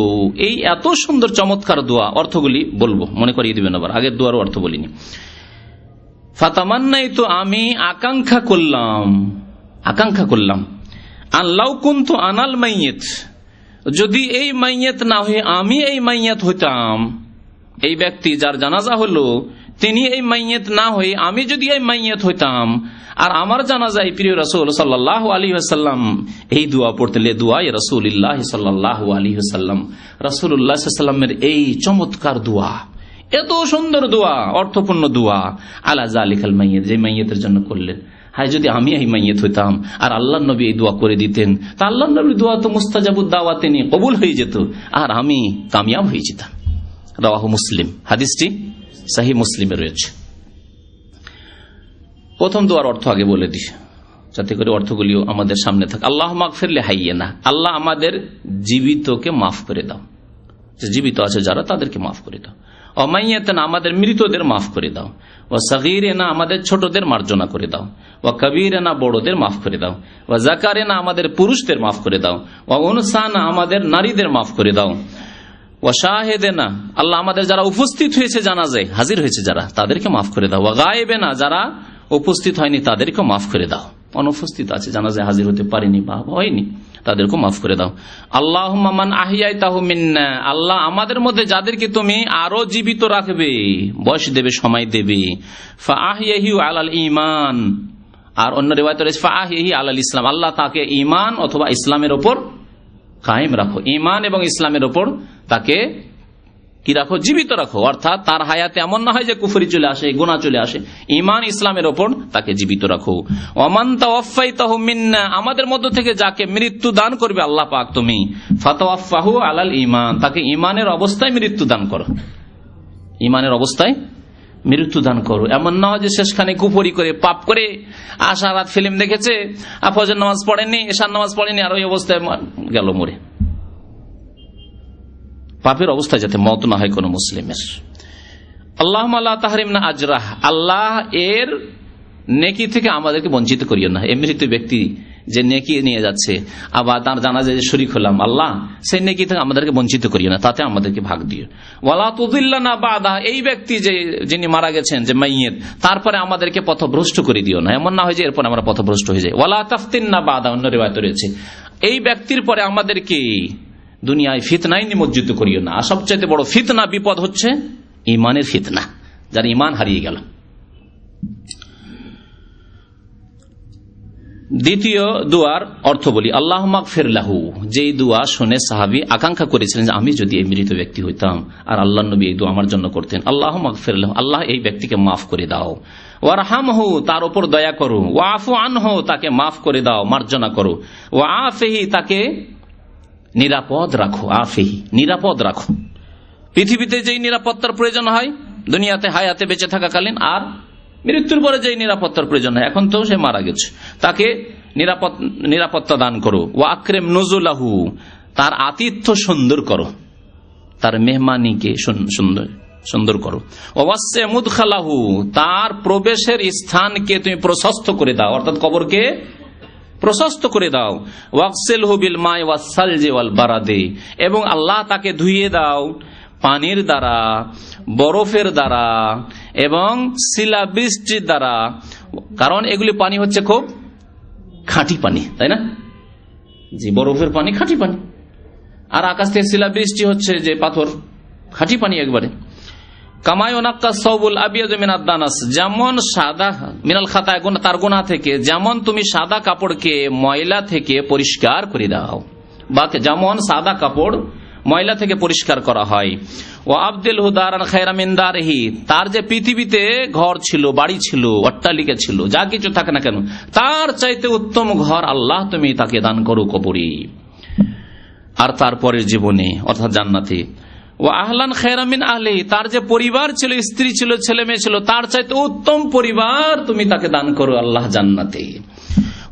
A: এই এত সুন্দর চমৎকার দোয়া, অর্থগুলি বলবো, মনে করিয়ে দিবেন, আবার আগের দোয়ারও অর্থ বলিনি। ফাতামান্নাইতু, আমি আকাঙ্ক্ষা করলাম আল্লাউ কুনতু আনাল মাইয়িত, যদি এই মাইয়িত না হয়ে আমি এই মাইয়িত হইতাম, এই ব্যক্তি যার জানাজা হলো তিনি এই মাইয়িত না হয়ে আমি যদি এই মাইয়িত হইতাম, আর আমার জানাজায় প্রিয় রাসূল সাল্লাল্লাহু আলাইহি ওয়াসাল্লাম এই দোয়া পড়তেন, দুআয়ে রাসূলুল্লাহ সাল্লাল্লাহু আলাইহি ওয়াসাল্লাম, রাসূলুল্লাহ সাল্লাল্লাহু আলাইহি ওয়াসাল্লামের এই চমৎকার দোয়া, এত সুন্দর দোয়া, অর্থপূর্ণ দোয়া, আলা যালিকাল মাইয়িত, যে মাইয়িতের জন্য করলেন, হায় যদি আমি এই মাইয়িত হইতাম আর আল্লাহর নবী এই দোয়া করে দিতেন, তা আল্লাহর নবীর দোয়া তো মুস্তাজাবুদ দাওয়াতে নিয়ে কবুল হয়ে যেত, আর আমি কামিয়াব হয়ে যেতাম। রাওয়াহু মুসলিম, হাদিসটি সহিহ মুসলিমে রয়েছে। প্রথম দোয়ার অর্থ আগে বলে দিই, যাতে করে অর্থগুলিও আমাদের সামনে থাকে। আল্লাহুম্মা গফির লি হাইয়িনা, আল্লাহ আমাদের জীবিতকে মাফ করে দাও, যে জীবিত আছে যারা তাদেরকে মাফ করে দাও। ওয়া মাইয়িতিনা, আমাদের মৃতদের মাফ করে দাও। ওয়া সগীরিনা, আমাদের ছোটদের মার্জনা করে দাও। ওয়া কাবীরিনা, বড়দের মাফ করে দাও। ওয়া যাকারিনা, আমাদের পুরুষদের মাফ করে দাও। ওয়া উনসানা, আমাদের নারীদের মাফ করে দাও। ওয়া শাহিদিনা, আল্লাহ আমাদের যারা উপস্থিত হয়েছে জানাজায়, হাজির হয়েছে যারা, তাদেরকে মাফ করে দাও। ওয়া গায়েবিনা, যারা উপস্থিত হয়নি তাদেরকে মাফ করে দাও, অনুপস্থিত আছে জানাজায় হাজির হতে পারেনি বা হয়নি, তাদেরকে মাফ করে দাও। আল্লাহুম্মা মান আহইয়াতাহু মিন্না, আল্লাহ আমাদের মধ্যে যাদেরকে তুমি আরো জীবিত রাখবে, বয়স দেবে, সময় দেবে, ফাআহইহি আলাল ঈমান, আর অন্য রিওয়ায়াতে রয়েছে ফাআহইহি আলাল ইসলাম, আল্লাহ তাকে ঈমান অথবা ইসলামের উপর কায়েম রাখো, ঈমান এবং ইসলামের উপর তাকে কি রাখো, জীবিত রাখো, অর্থাৎ তার হায়াতে এমন না হয় যে কুফরি চলে আসে, গুনাহ চলে আসে, ঈমান ইসলামের উপর তাকে জীবিত রাখো। ওয়ামান তাওয়াফাইতাহু মিন্না, আমাদের মধ্য থেকে যাকে মৃত্যু দান করবে আল্লাহ পাক তুমি, ফাতাওয়াফাহু আলাল ঈমান, তাকে ঈমানের অবস্থায় মৃত্যু দান করো, ঈমানের অবস্থায় মৃত্যু দান করো। এমন না হয় যে শেষখানে কুফরি করে পাপ করে আশা রাত ফিল্ম দেখেছে, ফজর নামাজ পড়েনি, এশার নামাজ পড়েনি, আর ওই অবস্থায় গেল মরে। পাপের অবস্থায় যাতে মত না হয় কোন মুসলিমের। আল্লাহুম্মা লা তাহরিমনা আজরাহ, আল্লাহ এর নেকি থেকে আমাদেরকে বঞ্চিত করিও না। মৃত ব্যক্তি যে নেকি নিয়ে যাচ্ছে, আবার তার জানাজায় যে শরীক হলাম, আল্লাহ সেই নেকি থেকে আমাদেরকে বঞ্চিত করিও না, তাতে আমাদেরকে ভাগ দিও। ওয়ালা তুদিল্লানা বাদা, এই ব্যক্তি যিনি মারা গেছেন, যে মাইয়িত, তারপরে আমাদেরকে পথভ্রষ্ট করে দিও না। এমন না হয় যে এরপর আমরা পথভ্রষ্ট হয়ে যাই। ওয়ালা তাফতিননা বাদা, অন্য রিওয়ায়াতে রয়েছে এই ব্যক্তির পরে আমাদেরকে দুনিয়ায় ফিতনায় নিমজ্জিত করিও না। আর সবচেয়ে বড় ফিতনা, বিপদ হচ্ছে ইমানের ফিতনা, যার ইমান হারিয়ে গেল। দ্বিতীয় দুয়ার অর্থ বলি, আল্লাহুম্মা গফির লাহু, যেই দুয়া শুনে সাহাবী আকাঙ্ক্ষা করেছিলেন যে আমি যদি এই মৃত ব্যক্তি হইতাম, আর আল্লাহর নবী এই দুয়া আমার জন্য করতেন। আল্লাহুম্মা গফির লাহু, আল্লাহ এই ব্যক্তিকে মাফ করে দাও। ওয়ারহামহু, তার উপর দয়া করো। ওয়াফু আনহু, তাকে মাফ করে দাও, মার্জনা করো। ওয়াআফিহি, তাকে নিরাপদ রাখো। আফিহি, নিরাপদ রাখো। পৃথিবীতে যেই নিরাপত্তার প্রয়োজন হয় দুনিয়াতে হায়াতে বেঁচে থাকাকালীন, আর মৃত্যুর পরে যেই নিরাপত্তার প্রয়োজন হয়, এখন তো সে মারা গেছে, তাকে নিরাপত্তা দান করো। ওয়া আকরিম নুজুলাহু, তার আতিথ্য সুন্দর করো, তার মেহমানিকে সুন্দর করো। ওয়াসে মুদখালাহু, তার প্রবেশের স্থানকে তুমি প্রশস্ত করে দাও, অর্থাৎ কবরকে প্রশস্ত করে দাও। ওয়াগসিলহু বিল মাই ওয়াস সালজি ওয়াল বারাদি, এবং আল্লাহ তাকে ধুইয়ে দাও পানির দ্বারা, বরফের দ্বারা এবং শিলাবৃষ্টির দ্বারা। কারণ এগুলি পানি হচ্ছে খুব খাঁটি পানি, তাই না? জি, বরফের পানি খাঁটি পানি, আর আকাশ থেকে শিলাবৃষ্টি হচ্ছে যে পাথর, খাঁটি পানি একবারে। যেমন সাদা মিনাল খাতায়, তার গুনাহ থেকে, যেমন তুমি সাদা কাপড়কে ময়লা থেকে পরিষ্কার করে দাও, বা যেমন সাদা কাপড় ময়লা থেকে পরিষ্কার করা হয়। ও আবদিল হুদারান খায়রা মিন দারিহি, তার যে পৃথিবীতে ঘর ছিল, বাড়ি ছিল, অট্টালিকা ছিল, যা কিছু থাকে না কেন, তার চাইতে উত্তম ঘর আল্লাহ তুমি তাকে দান করো কবরে আর তারপরের জীবনে, অর্থাৎ জান্নাতে। ও আহলান খায়রা মিন আহলিহি, তার যে পরিবার ছিল, স্ত্রী ছিল, ছেলে মেয়ে ছিল, তার চাইতে উত্তম পরিবার তুমি তাকে দান করো আল্লাহ জান্নাতে।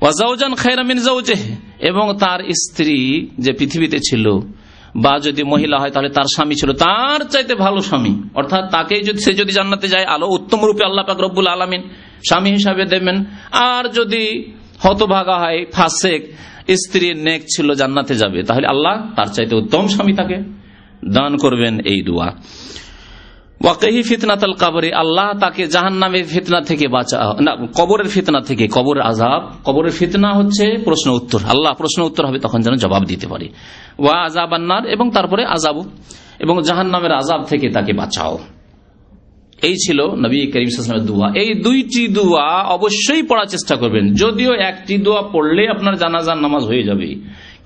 A: ওয়া যাওজান খায়রা মিন যাওজিহি, এবং তার স্ত্রী যে পৃথিবীতে ছিল, বা যদি মহিলা হয় তাহলে তার স্বামী ছিল, তার চাইতে ভালো স্বামী, অর্থাৎ তাকে সে যদি জান্নাতে যায় আলো উত্তম রূপে আল্লাহ পাক রব্বুল আলামিন স্বামী হিসাবে দেবেন। আর যদি হতভাগা হয়, ফাসেক, স্ত্রী নেক ছিল, জান্নাতে যাবে, তাহলে আল্লাহ তার চাইতে উত্তম স্বামী তাকে দান করবেন। এই দোয়া। ওয়াকিহি ফিতনাতুল কবর, আল্লাহ তাকে জাহান্নামের ফিতনা থেকে বাঁচাও, না কবরের ফিতনা থেকে, কবরের আযাব। কবরের ফিতনা হচ্ছে প্রশ্ন উত্তর, আল্লাহ প্রশ্ন উত্তর হবে, তখন যেন জবাব দিতে পারে। ওয়া আযাবান নার, এবং তারপরে আযাব, এবং জাহান্নামের আযাব থেকে তাকে বাঁচাও। এই ছিল নবী করিম সাল্লাল্লাহু আলাইহি ওয়াসাল্লামের দোয়া। এই দুইটি দোয়া অবশ্যই পড়ার চেষ্টা করবেন। যদিও একটি দোয়া পড়লে আপনার জানাজার নামাজ হয়ে যাবে,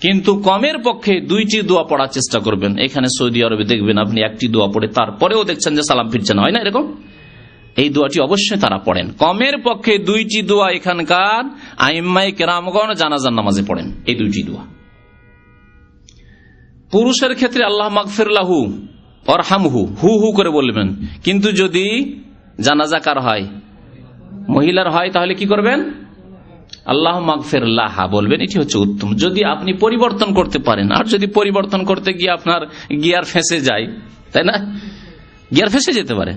A: কিন্তু কমের পক্ষে দুইটি দোয়া পড়ার চেষ্টা করবেন। এখানে সৌদি আরবে দেখবেন আপনি একটি দোয়া পড়ে তারপরেও দেখছেন যে সালাম ফিরছে না, হয় না এরকম? এই দোয়াটি অবশ্যই তারা পড়েন। কমের পক্ষে দুইটি দোয়া এখানকার আইম্মায়ে কেরামগণ জানাজার নামাজে পড়েন, এই দুইটি দোয়া। পুরুষের ক্ষেত্রে আল্লাহ মাগফির লাহু ওয়ারহামহু, হু হু করে বলবেন। কিন্তু যদি জানাজা কার হয়, মহিলার হয়, তাহলে কি করবেন? আল্লাহ মাগফির লাহা বলবেন, এটি হচ্ছে উত্তম। যদি আপনি পরিবর্তন করতে পারেন, আর যদি পরিবর্তন করতে গিয়ে আপনার গিয়ার ফেঁসে যায়, তাই না, গিয়ার ফেঁসে যেতে পারে,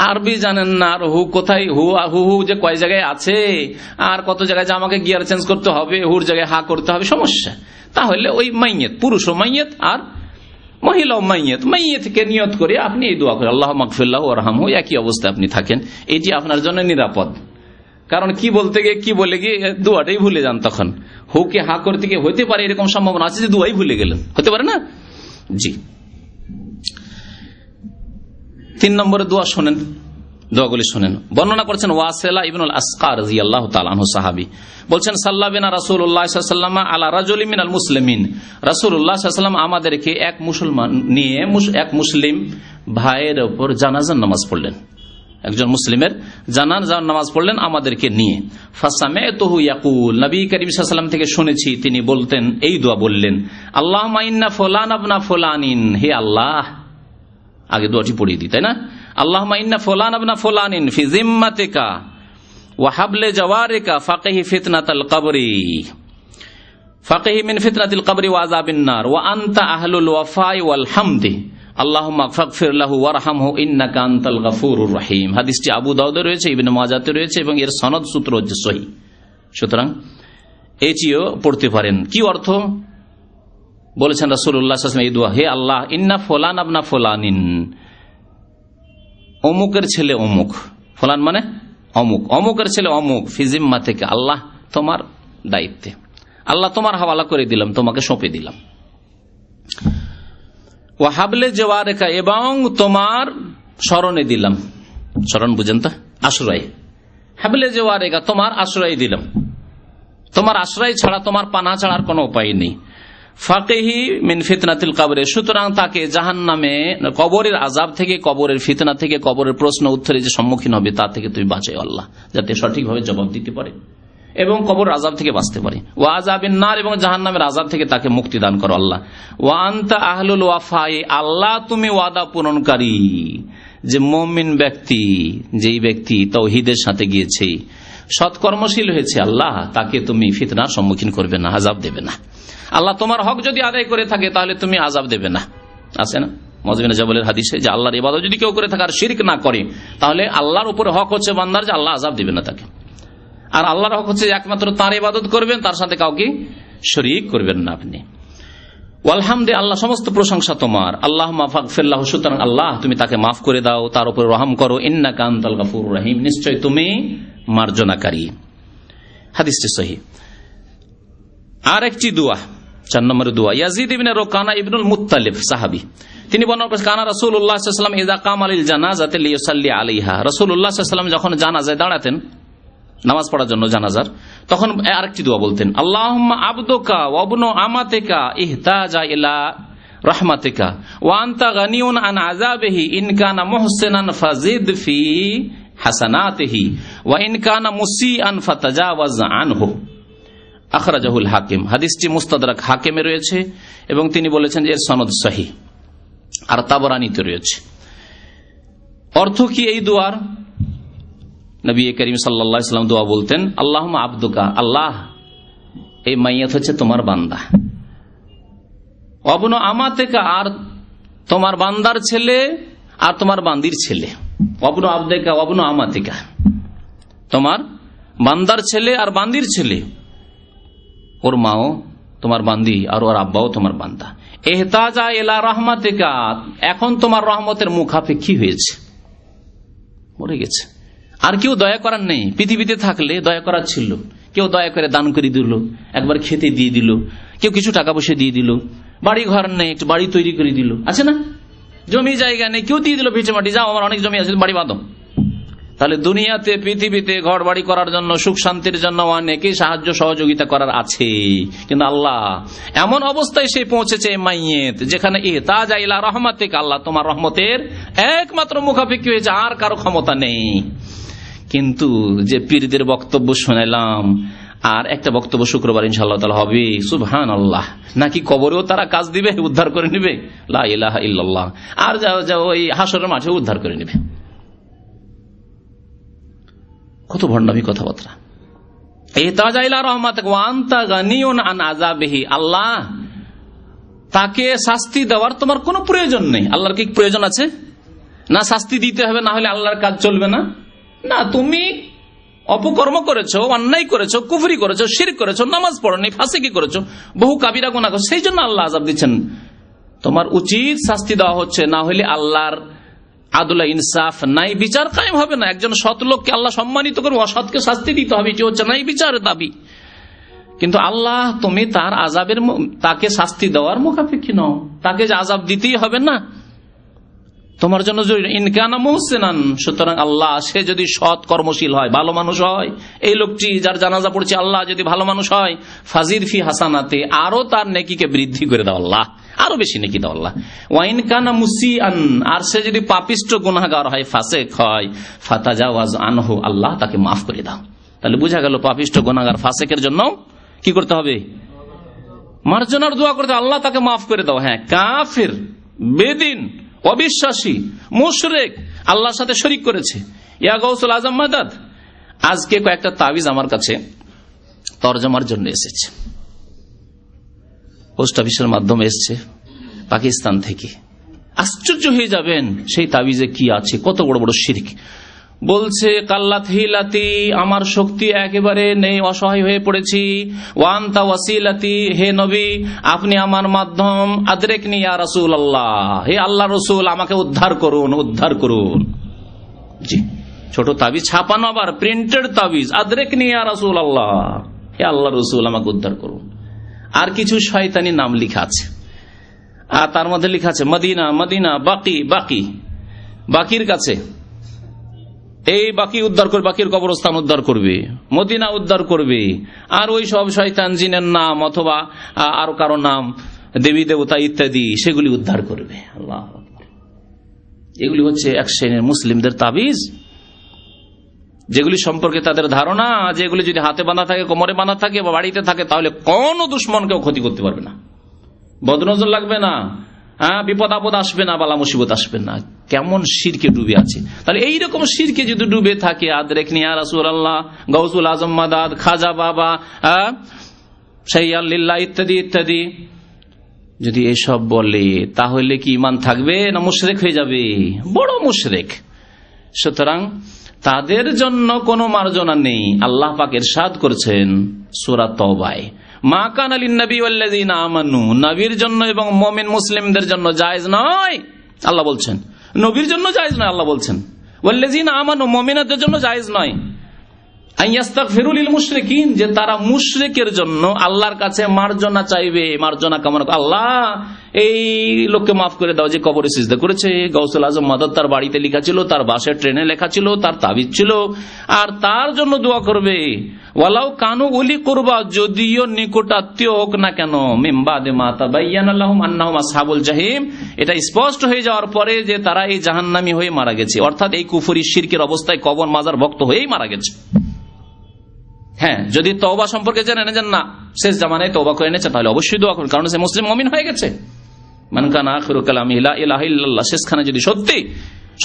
A: আরবি জানেন না, আর হু কোথায়, হু হু হু যে কয় জায়গায় আছে, আর কত জায়গায় যে আমাকে গিয়ার চেঞ্জ করতে হবে, হুর জায়গায় হা করতে হবে, সমস্যা। তাহলে ওই মাইয়িত, পুরুষও মাইয়িত আর মহিলাও মাইয়িত, মাইয়িতকে নিয়ত করে আপনি এই দোয়া করেন, আল্লাহ মাগফির লাহু ওয়ারহামহু, একই অবস্থায় আপনি থাকেন, এটি আপনার জন্য নিরাপদ। কারণ কি বলতে গিয়ে কি বলে গিয়ে দোয়াটাই ভুলে যান, তখন হুকে হা করতে গিয়ে হতে পারে এরকম সম্ভাবনা আছে যে দোয়াই ভুলে গেলেন, হতে পারে না? জি। 3 নম্বরে দোয়া শোনেন, দোয়াগুলি শোনেন। বর্ণনা করেছেন ওয়াসিলা ইবনুল আসকা রাদিয়াল্লাহু তাআলা আনহু, সাহাবী, বলছেন সাল্লাল্লাহু বিনা রাসূলুল্লাহ সাল্লাল্লাহু আলাইহি ওয়াসাল্লাম আলা রাজুলিন মিনাল মুসলিমিন, রাসূলুল্লাহ সাল্লাল্লাহু আলাইহি ওয়াসাল্লাম আমাদেরকে এক মুসলমান নিয়ে, এক মুসলিম ভাইয়ের উপর জানাজার নামাজ পড়লেন, একজন মুসলিমের জানাজার নামাজ পড়লেন আমাদেরকে নিয়ে। ফাসামি'তুহু ইয়াকুল, নবী করিম সাল্লাল্লাহু আলাইহি ওয়াসাল্লাম থেকে শুনেছি তিনি বলতেন, এই দোয়া বললেন, আল্লাহুম্মা ইন্না ফুলান ইবনা ফুলানিন, হে আল্লাহ, আগে দোয়াটি পড়িয়ে দিই, তাই না? আল্লাহুম্মা ইন্না ফুলান ইবনা ফুলানিন ফি জিম্মাতিকা ওয়া হাবলি জাওয়ারিকা ফাকিহি ফিতনাতাল কবরি ফাকিহি মিন ফিতনাতিল কবরি ওয়া আযাবিন নার ওয়া আনতা আহলুল ওয়াফাই ওয়াল হামদি আল্লাহুম্মা ফাগফির লাহু ওয়ারহামহু ইন্নাকা আনতাল গফুরুর রহিম। হাদিসটি আবু দাউদে রয়েছে, ইবনে মাজাহতে রয়েছে এবং এর সনদ সূত্র হচ্ছে সহিহ। সুতরাং এটিও পড়তে পারেন। কি অর্থ বলেছেন রাসূলুল্লাহ সাল্লাল্লাহু আলাইহি ওয়াসাল্লাম এই দোয়া, হে আল্লাহ, ইন্না ফুলান ইবনা ফুলানিন, অমুকের ছেলে অমুক, ফুলান মানে অমুক, অমুকের ছেলে অমুক, ফি জিম্মাতিকা, আল্লাহ তোমার দায়িত্বে, আল্লাহ তোমার হাওয়ালা করে দিলাম, তোমাকে সঁপে দিলাম। ওয়া হাবলে জাওয়ারিকা, এবং তোমার শরণে দিলাম, শরণ বুঝেন তো, আশ্রয়, হাবলে জাওয়ারিকা তোমার আশ্রয় দিলাম, তোমার আশ্রয় ছাড়া, তোমার পানা ছাড়ার কোনো উপায় নেই। ফাকিহি মিন ফিতনাতিল কবরে, সুতরাং তাকে জাহান্নামে, কবরের আযাব থেকে, কবরের ফিতনা থেকে, কবরের প্রশ্ন উত্তরে যে সম্মুখীন হবে তা থেকে তুমি বাঁচাও আল্লাহ, যাতে সঠিকভাবে জবাব দিতে পারে এবং কবরের আযাব থেকে বাঁচতে পারে। ওয়া আযাবিন নার, এবং জাহান্নামের আযাব থেকে তাকে মুক্তি দান করো আল্লাহ। ওয়া আনতা আহলুল ওয়াফাই, আল্লাহ তুমি ওয়াদা পূরণকারী। যে মুমিন ব্যক্তি, যেই ব্যক্তি তাওহীদের সাথে গিয়েছে, সৎকর্মশীল হয়েছে, আল্লাহ তাকে তুমি ফিতনার সম্মুখীন করবে না, আযাব দেবে না। আল্লাহ তোমার হক যদি আদায় করে থাকে তাহলে তুমি আযাব দেবে না। আছে না মুআয বিন জাবালের হাদিসে, যে আল্লাহর ইবাদত যদি কেউ করে থাকে আর শিরক না করে, তাহলে আল্লাহর উপরে হক হচ্ছে বান্দার যে আল্লাহ আযাব দিবে না তাকে। আর আল্লাহর হক হচ্ছে একমাত্র তার ইবাদত করবেন, তার সাথে কাউকে শরীক করবেন না আপনি। ওয়ালহামদে, আল্লাহ সমস্ত প্রশংসা তোমার। আল্লাহুম্মা ফাগফির লাহু, সুতরাং আল্লাহ তুমি তাকে মাফ করে দাও, তার উপরে রহম করো। ইন্নাকা আনতাল গফুরুর রহিম, নিশ্চয় তুমি মার্জনাকারী। হাদিসটি সহিহ। আর একটি দোয়া, 4 নম্বরের দোয়া, ইয়াজিদ ইবনে রুকানা ইবনুল মুত্তালিব সাহাবী, তিনি বর্ণনা করেছেন, কানা রাসূলুল্লাহ সাল্লাল্লাহু আলাইহি ওয়াসাল্লাম ইযা কামা লিল জানাজাতি লিইউসাল্লি আলাইহা, রাসূলুল্লাহ সাল্লাল্লাহু আলাইহি ওয়াসাল্লাম যখন জানাজায় দাঁড়াতেন, নামাজ পড়ার জন্য জানাজার, তখন আরেকটি দোয়া বলতেন, আল্লাহুম্মা আবদুকা ওয়া ইবনু আমাতিকা ইহতাজা ইলা রাহমাতিকা ওয়া আনতা গানিয়ুন আন আযাবিহি ইন কানা মুহসিনান ফাজিদ ফি হাসানাতিহি ওয়া ইন কানা মুসিআন ফাতাজাওয়াজ আনহু। আখরাজাহুল হাকিম, হাদিসটি মুস্তাদরাক হাকিমে রয়েছে এবং তিনি বলেছেন যে এর সনদ সহিহ, আর তাবরানীতে রয়েছে। অর্থ কি এই দোয়ার? নবী করিম সাল্লাল্লাহু আলাইহি ওয়াসাল্লাম দোয়া বলতেন, আল্লাহুম্মা আবদুকা, আল্লাহ এই মাইয়াত হচ্ছে তোমার বান্দা, ওয়াবনু আমাতিকা, আর তোমার বান্দার ছেলে আর তোমার বান্দির ছেলে, ওয়াবনু আবদিকা ওয়াবনু আমাতিকা, তোমার বান্দার ছেলে আর বান্দির ছেলে, ওর মাও তোমার বান্দি আর ওর আব্বাও তোমার বান্দা। ইহতাজা ইলা রাহমাতিকা, এখন তোমার রহমতের মুখাপেক্ষী হয়েছে, মরে গেছে, আর কেউ দয়া করার নেই। পৃথিবীতে থাকলে দয়া করার ছিল, কেউ দয়া করে দান করে দিল, একবার খেতে দিয়ে দিল, কেউ কিছু টাকা পয়সা দিয়ে দিল, বাড়ি ঘর নেই একটু বাড়ি তৈরি করে দিল, আছে না, জমি জায়গা নেই, কেউ দিয়ে দিল ভিটে মাটি, যাও আমার অনেক জমি আছে বাড়ি বাঁধো। তাহলে দুনিয়াতে পৃথিবীতে ঘর বাড়ি করার জন্য, সুখ শান্তির জন্য অনেকেই সাহায্য সহযোগিতা করার আছে, কিন্তু আল্লাহ এমন অবস্থায় সে পৌঁছেছে মাইয়েত, যেখানে ইহতাজা ইলা রাহমাতিকা, আল্লাহ তোমার রহমতের একমাত্র মুখাপেক্ষী হয়েছে, আর কারো ক্ষমতা নেই। কিন্তু যে পীরদের বক্তব্য শুনাইলাম, আর একটা বক্তব্য শুক্রবার ইনশাআল্লাহ তাআলা হবে, সুবহানাল্লাহ, নাকি কবরেও তারা কাজ দিবে, উদ্ধার করে নিবে, লা ইলাহা ইল্লাল্লাহ, আর যাও ওই হাসরের মাঠে উদ্ধার করে নিবে। কত ভণ্ডামি কথাবার্তা। ইহতাজা ইলা রাহমাতিকা ওয়া আনতা গানিয়ুন আন আযাবিহি, আল্লাহ তাকে শাস্তি দেওয়ার তোমার কোনো প্রয়োজন নেই। আল্লাহর কি প্রয়োজন আছে? না শাস্তি দিতে হবে, না হলে আল্লাহর কাজ চলবে না। না, তুমি অপকর্ম করেছো, অন্যায় করেছো, কুফরি করেছো, শিরক করেছো, নামাজ পড়োনি, ফাসিকি করেছো, বহু কাবিরা গুনাহ করেছো, সেই জন্য আল্লাহ আযাব দিচ্ছেন। তোমার উচিত শাস্তি দেওয়া হচ্ছে, না হলে আল্লাহর আদল ইনসাফ নাই বিচার কায়েম হবে না। একজন সৎ লোককে আল্লাহ সম্মানিত করবে, অসৎকে শাস্তি দিতে হবে, এটি হচ্ছে নাই বিচারের দাবি। কিন্তু আল্লাহ তুমি তার আযাবের, তাকে শাস্তি দেওয়ার মুখাপেক্ষী নও, তাকে যে আযাব দিতেই হবে না তোমার জন্য জরুরি। ইনকানা মুহসিনান, সুতরাং আল্লাহ সে যদি সৎ কর্মশীল হয়, ভালো মানুষ হয়, এই লোকটি যার জানাজা পড়ছে, আল্লাহ যদি ভালো মানুষ হয়, ফাজির ফি হাসানাতে, আরো তার নেকিকে বৃদ্ধি করে দাও আল্লাহ, আরো বেশি নেকি দাও আল্লাহ। ওয়াইন কানা মুসিআন, আর সে যদি পাপিষ্ট গুনাহগার হয়, ফাসিক হয়, ফাতাজাওয়াজ আনহু, আল্লাহ তাকে মাফ করে দাও। তাহলে বোঝা গেল পাপিষ্ট গুনাহগার ফাসিকের জন্য কি করতে হবে? মার্জনার দোয়া করতে, আল্লাহ তাকে মাফ করে দাও। হ্যাঁ, কাফির, বেদিন, অবিশ্বাসী, মুশরিক আল্লাহর সাথে শরীক করেছে। ইয়া গাউসুল আজম মাদাদ। আজকে কয়েকটা তাবিজ আমার কাছে তরজমার জন্য এসেছে, পোস্ট অফিসের মাধ্যমে এসছে পাকিস্তান থেকে। আশ্চর্য হয়ে যাবেন সেই তাবিজে কি আছে, কত বড় বড় শিরক। বলছে কাল্লাত হিলাতি, আমার শক্তি একেবারে নেই, অসহায় হয়ে পড়েছি। ওয়ান্তা ওয়াসিলাতি, হে নবী আপনি আমার মাধ্যম। আদরেকনি ইয়া রাসূলুল্লাহ, হে আল্লাহ রসুল আমাকে উদ্ধার করুন, উদ্ধার করুন। জি, ছোট তাবিজ ছাপানো, আবার প্রিন্টেড তাবিজ। আদরেকনি ইয়া রাসূলুল্লাহ, হে আল্লাহ রসুল আমাকে উদ্ধার করুন। আর কিছু শয়তানি নাম লেখা আছে, আর তার মধ্যে লেখা আছে মদিনা, মদিনা, বাকি, বাকি, বাকির কাছে এই বাকি উদ্ধার করবে, বাকির কবরস্থান উদ্ধার করবে, মদিনা উদ্ধার করবে। আর ওই সব শয়তান জিনের নাম অথবা আরো কারো নাম, দেবী দেবতা ইত্যাদি, সেগুলি উদ্ধার করবে। আল্লাহ, এগুলি হচ্ছে এক শ্রেণীর মুসলিমদের তাবিজ, যেগুলি সম্পর্কে তাদের ধারণা, যেগুলি যদি হাতে বাঁধা থাকে, কোমরে বাঁধা থাকে বা বাড়িতে থাকে, তাহলে কোন দুশ্মনকেও ক্ষতি করতে পারবে না, বদনজর লাগবে না, বিপদ আপদ আসবে না, বালা মুসিবত আসবে না। কেমন শিরকে ডুবে আছে। তাহলে এইরকম শিরকে যদি ডুবে থাকে, আদরেকনি ইয়া রাসূলুল্লাহ, গাউসুল আজম মাদাদ, খাজা বাবা, শাইয়াল্লিল্লাহ ইত্যাদি ইত্যাদি, যদি এসব বলে তাহলে কি ঈমান থাকবে না মুশরিক হয়ে যাবে? বড় মুশরিক। সুতরাং তাদের জন্য কোনো মার্জনা নেই। আল্লাহ পাক ইরশাদ করেছেন সূরা তাওবায়, মা কানা লিন-নবী ওয়াল্লাযীনা আমানু, নবীর জন্য এবং মুমিন মুসলিমদের জন্য জায়েজ নয়, আল্লাহ বলছেন। নবীর জন্য জায়েজ নয়, আল্লাহ বলছেন। ওয়াল্লাযীনা আমানু, মুমিনদের জন্য জায়েজ নয়। আইয়াস্তাগফিরু লিল মুশরিকিন, যে তারা মুশরিকের জন্য আল্লাহর কাছে মার্জনা চাইবে, মার্জনা কামনা। আল্লাহ এই লোককে মাফ করে দাও যে কবরে সিজদা করেছে। গাউসুল আজম মাদাদ তার বাড়িতে লেখা ছিল, তার বাসে ট্রেনে লেখা ছিল, তার তাবিজ ছিল, আর তার জন্য দোয়া করবে। ওয়ালাউ কানু উলি কুরবা, যদিও নিকটাত্মীয় হোক না কেন। মিন বাদে মা তাবায়্যানা লাহুম আন্নাহুম আসহাবুল জাহিম, এটা স্পষ্ট হয়ে যাওয়ার পরে যে তারা এই জাহান্নামী হয়ে মারা গেছে, অর্থাৎ এই কুফরি শিরকের অবস্থায় কবর মাজার ভক্ত হয়েই মারা গেছে। হ্যাঁ, যদি তওবা সম্পর্কে জেনে নেন না শেষ জামানায় তওবা করে এনেছে, তাহলে অবশ্যই দোয়া করুন, কারণ সে মুসলিম মুমিন হয়ে গেছে। মান কানা আখিরু কালামিহি লা ইলাহা ইল্লাল্লাহ, শেষখানে যদি সত্যি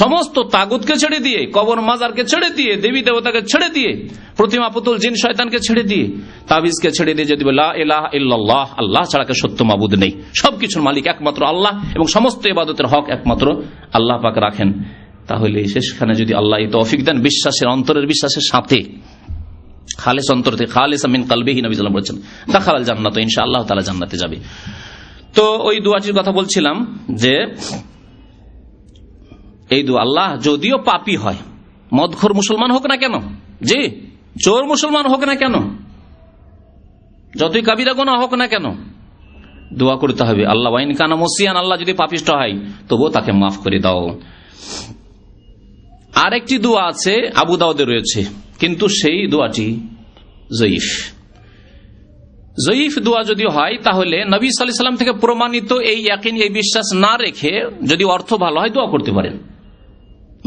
A: সমস্ত তাগুতকে ছেড়ে দিয়ে, কবর মাজারকে ছেড়ে দিয়ে, দেবী দেবতাকে ছেড়ে দিয়ে, প্রতিমা পুতুল জিন শয়তানকে ছেড়ে দিয়ে, তাবিজকে ছেড়ে দিয়ে যদি লা ইলাহা ইল্লাল্লাহ, আল্লাহ ছাড়া কে সত্য মাবুদ নেই, সবকিছুর মালিক একমাত্র আল্লাহ এবং সমস্ত ইবাদতের হক একমাত্র আল্লাহ পাক রাখেন, তাহলে শেষখানে যদি আল্লাহ এই তৌফিক দেন, বিশ্বাসের অন্তরের বিশ্বাসের সাথে, খালেস অন্তর থেকে, খালেসা মিন কলবিহি, নবী সাল্লাল্লাহু আলাইহি ওয়াসাল্লাম বলেছেন দাখালাল জান্নাত, ইনশাআল্লাহ তাআলা জান্নাতে যাবে। তো ওই দুয়াটির কথা বলছিলাম যে এই দোয়া, আল্লাহ যদিও পাপী হয়, মদখোর মুসলমান হোক না কেন, জি চোর মুসলমান হোক না কেন, যতই কাবিরা গুনাহ হোক না কেন, দোয়া করতে হবে আল্লাহ ওয়াইন কানা মুসিয়ান, আল্লাহ যদি পাপিষ্ঠ হয় তবুও তাকে মাফ করে দাও। আরেকটি দোয়া আছে, আবু দাউদে রয়েছে, কিন্তু সেই দোয়াটি জয়ীফ। জয়ীফ দোয়া যদি হয় তাহলে নবী সাল্লাল্লাহু আলাইহি ওয়াসাল্লাম থেকে প্রমাণিত এই ইয়াকিন, এই বিশ্বাস না রেখে যদি অর্থ ভালো হয় দোয়া করতে পারেন।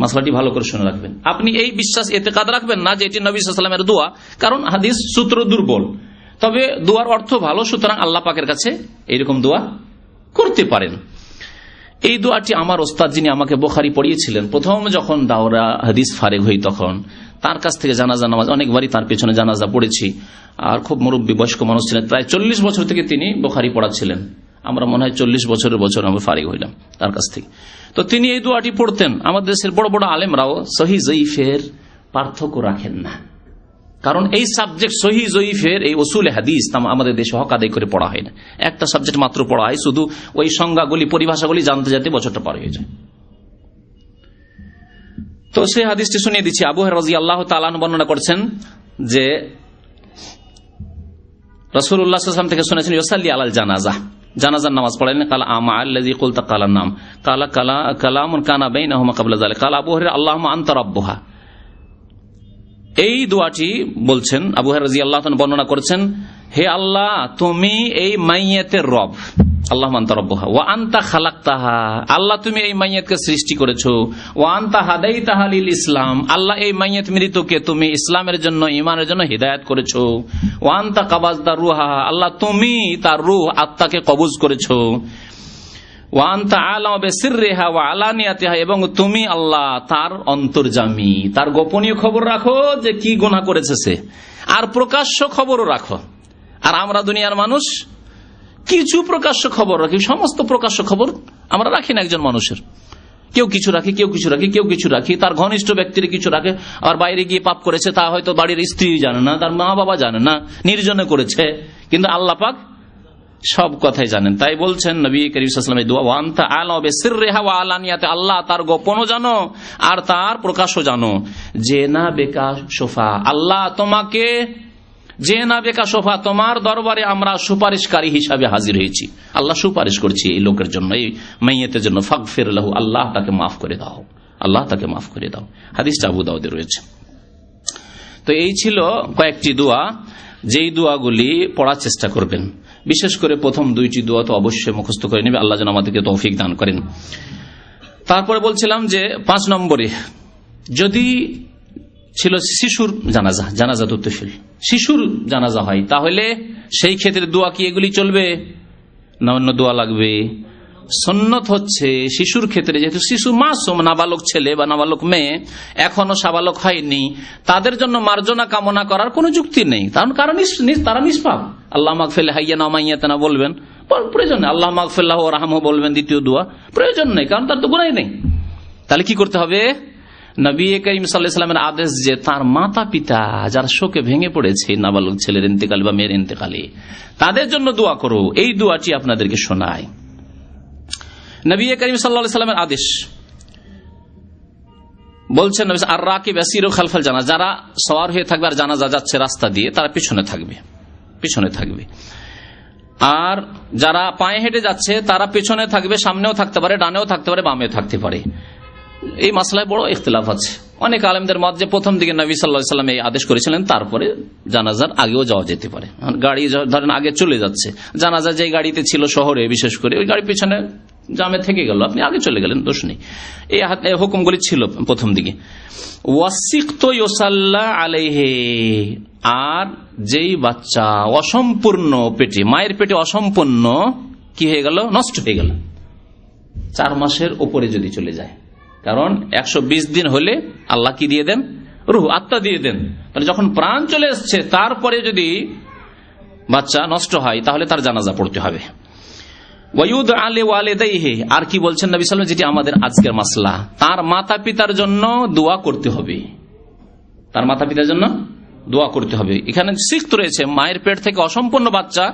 A: মাসলাটি ভালো করে শুনে রাখবেন। আপনি এই বিশ্বাস এতেকাদ রাখবেন না যে এটি নবী সাল্লাল্লাহু আলাইহি ওয়াসাল্লামের দোয়া, কারণ হাদিস সূত্র দুর্বল, তবে দোয়ার অর্থ ভালো, সুতরাং আল্লাহ পাকের কাছে এইরকম দোয়া করতে পারেন। এই দোয়াটি আমার ওস্তাদ, যিনি আমাকে বুখারী পড়িয়েছিলেন, প্রথম যখন দাওরা হাদিস ফারেগ হই তখন তার কাছ থেকে জানাজা নামাজ, অনেকবারই তার পেছনে জানাজা পড়েছি, আর খুব মুরব্বী বয়স্ক মানুষ ছিলেন, প্রায় 40 বছর থেকে তিনি বুখারী পড়াচ্ছিলেন। আমরা মনে হয় 40 বছরের বছর আমরা ফারিগ হইলাম তার কাছ থেকে। তো তিনি এই দোয়াটি পড়তেন। আমাদের দেশের বড় বড় আলেমরাও সহিহ জয়ীফের পার্থক্য রাখেন না, কারণ এই সাবজেক্ট সহিহ জয়ীফের এই উসুলে হাদিস আমাদের দেশে হক আদায় করে পড়া হয় না। একটা সাবজেক্ট মাত্র পড়া হয়, শুধু ওই সংজ্ঞাগুলি পরিভাষাগুলি জানতে যেতে বছরটা পার হয়ে যায়। তো সেই হাদিসটি শুনিয়ে দিচ্ছি। আবু হুরায়রা রাদিয়াল্লাহু তাআলা আনহু বর্ণনা করছেন যে রাসূলুল্লাহ সাল্লাল্লাহু আলাইহি ওয়াসাল্লাম থেকে শুনেছেন, ইউসাল্লি আলাল জানাজা, জানাজার নামাজ পড়েন। কালা আমা আল্লাযী কুলতা, কালা নাম, কালা কালামুন কানা বাইনাহুমা ক্বাবলা যালিকা, কালা আবু হুরায়রা আল্লাহুম্মা আনতা রাব্বুহা। এই দোয়াটি বলছেন আবু হুরায়রা রাদিয়াল্লাহু তাআলা বর্ণনা করেছেন, হে আল্লাহ তুমি এই মাইয়াতের রব, আল্লাহুম্মা আনতা রাব্বুহা, ওয়া আনতা খালাকতাহা, আল্লাহ তুমি এই মাইয়াতকে সৃষ্টি করেছো, ওয়া আনতা হাদাইতাহা লিল ইসলাম, আল্লাহ এই মাইয়াত মৃতকে তুমি ইসলামের জন্য, ঈমানের জন্য হিদায়াত করেছো, ওয়া আনতা কাবাজতা রূহা, আল্লাহ তুমি তার রূহ আত্মাকে কবজ করেছো, ওয়া আনতা আ'লামু বিসিররিহা ওয়া আলানিয়াতিহা, এবং তুমি আল্লাহ তার অন্তর্যামী, তার গোপনীয় খবর রাখো যে কি গুনাহ করেছে সে, আর প্রকাশ্য খবরও রাখো। আর আমরা দুনিয়ার মানুষ কিছু প্রকাশ্য খবর রাখি, সমস্ত প্রকাশ্য খবর আমরা রাখি না একজন মানুষের। কেউ কিছু রাখি, কেউ কিছু রাখি, কেউ কিছু রাখি, তার ঘনিষ্ঠ ব্যক্তির কিছু রাখে, আর বাইরে গিয়ে পাপ করেছে তা হয়তো বাড়ির স্ত্রী জানে না, তার মা বাবা জানে না, নির্জনে করেছে, কিন্তু আল্লাহ পাক সব কথাই জানেন। তাই বলছেন নবী করিম সাল্লাল্লাহু আলাইহি ওয়াসাল্লাম, দোয়া ওয়া আনতা আ'লামু বিসিররিহা ওয়া আলানিয়াতি, আল্লাহ তার গোপনও জানো আর তার প্রকাশও জানো। জেনা বেকা সোফা, আল্লাহ তোমাকে জেনা বেকা সোফা, তোমার দরবারে আমরা সুপারিশকারী হিসাবে হাজির হয়েছি। আল্লাহ সুপারিশ করছি এই লোকের জন্য, এই মাইয়াতের জন্য। ফাগফির লাহু, আল্লাহ তাকে মাফ করে দাও, আল্লাহ তাকে মাফ করে দাও। হাদিসটা আবু দাউদে রয়েছে। তো এই ছিল কয়েকটি দোয়া, যেই দোয়াগুলি পড়ার চেষ্টা করবেন। বিশেষ করে প্রথম দুইটি দোয়া তো অবশ্যই মুখস্থ করে নেবে, আল্লাহ যেন আমাদেরকে তৌফিক দান করেন। তারপরে বলছিলাম যে 5 নম্বরে যদি ছিল শিশুর জানাজা, জানাজা তো তফিল, শিশুর জানাজা হয়, তাহলে সেই ক্ষেত্রে দোয়া কি এগুলি চলবে না অন্য দোয়া লাগবে? সুন্নত হচ্ছে শিশুর ক্ষেত্রে, যেহেতু শিশু মাসুম, নাবালক ছেলে বা নাবালক মেয়ে এখনো সাবালক হয়নি, তাদের জন্য মার্জনা কামনা করার কোনো যুক্তি নেই, কারণ তারা নিষ্পাপ। আল্লাহ মাগফির হাইয়ানা মাইয়াতানা বলবেন, প্রয়োজন নেই। আল্লাহ মাগফিরলাহু ওয়ারহামহু বলবেন দ্বিতীয় দোয়া, প্রয়োজন নেই, কারণ তার তো গুনাহ নেই। তাহলে কি করতে হবে? নবী করিম সাল্লাল্লাহু আলাইহি ওয়াসাল্লামের আদেশ যে তার মাতা পিতা যারা শোকে ভেঙে পড়েছে নাবালক ছেলের ইন্তেকাল বা মেয়ের ইন্তেকালে, তাদের জন্য দোয়া করো। এই দোয়াটি আপনাদেরকে শোনায়। নবী করিম সাল্লাল্লাহু আলাইহি ওয়াসাল্লামের আদেশ বলছেন, আর রাকিব ইয়াসিরু খালফাল জানাজা, যারা সওয়ার হয়ে থাকবে আর জানাজা যাচ্ছে রাস্তা দিয়ে, তারা পিছনে থাকবে, পিছনে থাকবে। আর যারা পায়ে হেঁটে যাচ্ছে তারা পিছনে থাকবে, সামনেও থাকতে পারে, ডানেও থাকতে পারে, বামেও থাকতে পারে। এই মাসলায় বড় ইখতিলাফ আছে। অনেক আলেমদের মত যে প্রথম দিকে নবী সাল্লাল্লাহু আলাইহি ওয়াসাল্লাম এই আদেশ করেছিলেন, তারপরে জানাজার আগেও যাওয়া যেতে পারে। গাড়ি ধরেন আগে চলে যাচ্ছে, জানাজা যে গাড়িতে ছিল শহরে বিশেষ করে, ওই গাড়ি পিছনে জামে থেকে গেল, আপনি আগে চলে গেলেন, দোষ নেই। এই হুকুমগুলি ছিল প্রথম দিকে। ওয়াসিকতু ইউসাল্লা আলাইহি, আর যেই বাচ্চা অসম্পূর্ণ পেটে, মায়ের পেটে অসম্পূর্ণ কি হয়ে গেল, নষ্ট হয়ে গেল, 4 মাসের উপরে যদি চলে যায়, কারণ 120 দিন হলে আল্লাহ কি দিয়ে দেন, রূহ, আত্মা দিয়ে দেন। তাহলে যখন প্রাণ চলে এসছে তারপরে যদি বাচ্চা নষ্ট হয়, তাহলে তার জানাজা পড়তে হবে। ওয়ায়ুদ আলে ওয়ালিদাইহি, আর কি বলছেন নবী সাল্লাল্লাহু আলাইহি ওয়াসাল্লাম, যেটি আমাদের আজকের মাসলা, তার মাতা পিতার জন্য দোয়া করতে হবে, তার মাতা পিতার জন্য দোয়া করতে হবে। এখানে শিখতে রয়েছে মায়ের পেট থেকে অসম্পূর্ণ বাচ্চা